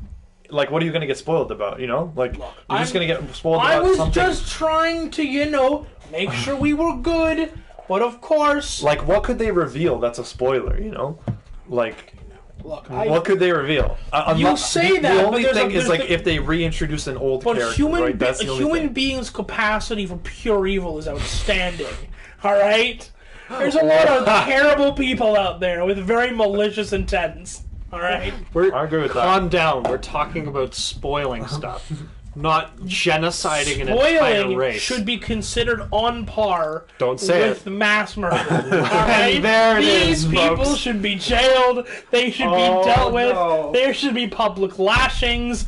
like, what are you gonna get spoiled about? You know, like you're just gonna get spoiled I about was something. just trying to, you know, make sure we were good. But of course, Like, what could they reveal that's a spoiler? You know, like. look, What could they reveal? You say that, The but only there's thing is there's like if they reintroduce an old But character, right? That's the only human thing. being's capacity for pure evil is outstanding. All right, there's a lot of terrible people out there with very malicious intents. All right, I agree with that. Calm down. We're talking about spoiling stuff, not genociding an entire spoiling race. should be considered on par. Don't say with it. mass murder. All right, there it these is, people folks. should be jailed. They should be dealt with. There should be public lashings.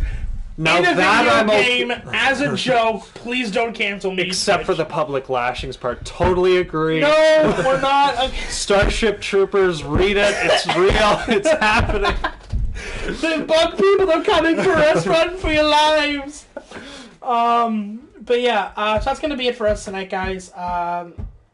Now In a that video I'm game, okay. as a joke, please don't cancel me. Except for the public lashings part. Totally agree. No, we're not. Okay. Starship Troopers, read it. It's real. It's happening. The bug people are coming for us. Run for your lives. But yeah, so that's gonna be it for us tonight, guys.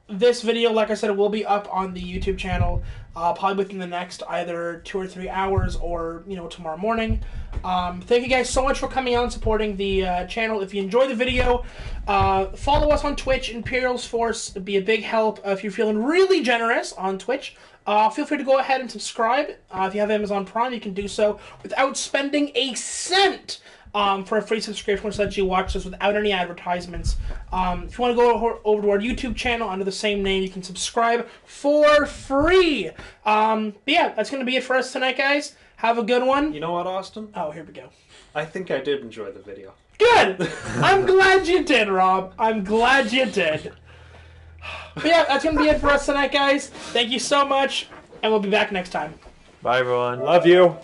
This video, like I said, will be up on the YouTube channel probably within the next either 2 or 3 hours or, you know, tomorrow morning. Thank you guys so much for coming out and supporting the channel. If you enjoyed the video, follow us on Twitch, Imperial's Force. It'd be a big help. If you're feeling really generous on Twitch, feel free to go ahead and subscribe. If you have Amazon Prime, you can do so without spending a cent. for a free subscription, which lets you watch this without any advertisements. If you want to go over to our YouTube channel under the same name, you can subscribe for free. But yeah, that's going to be it for us tonight, guys. Have a good one. You know what, Austin? Oh, here we go. I think I did enjoy the video. Good! I'm glad you did, Rob. I'm glad you did. But yeah, that's going to be it for us tonight, guys. Thank you so much, and we'll be back next time. Bye, everyone. Love you.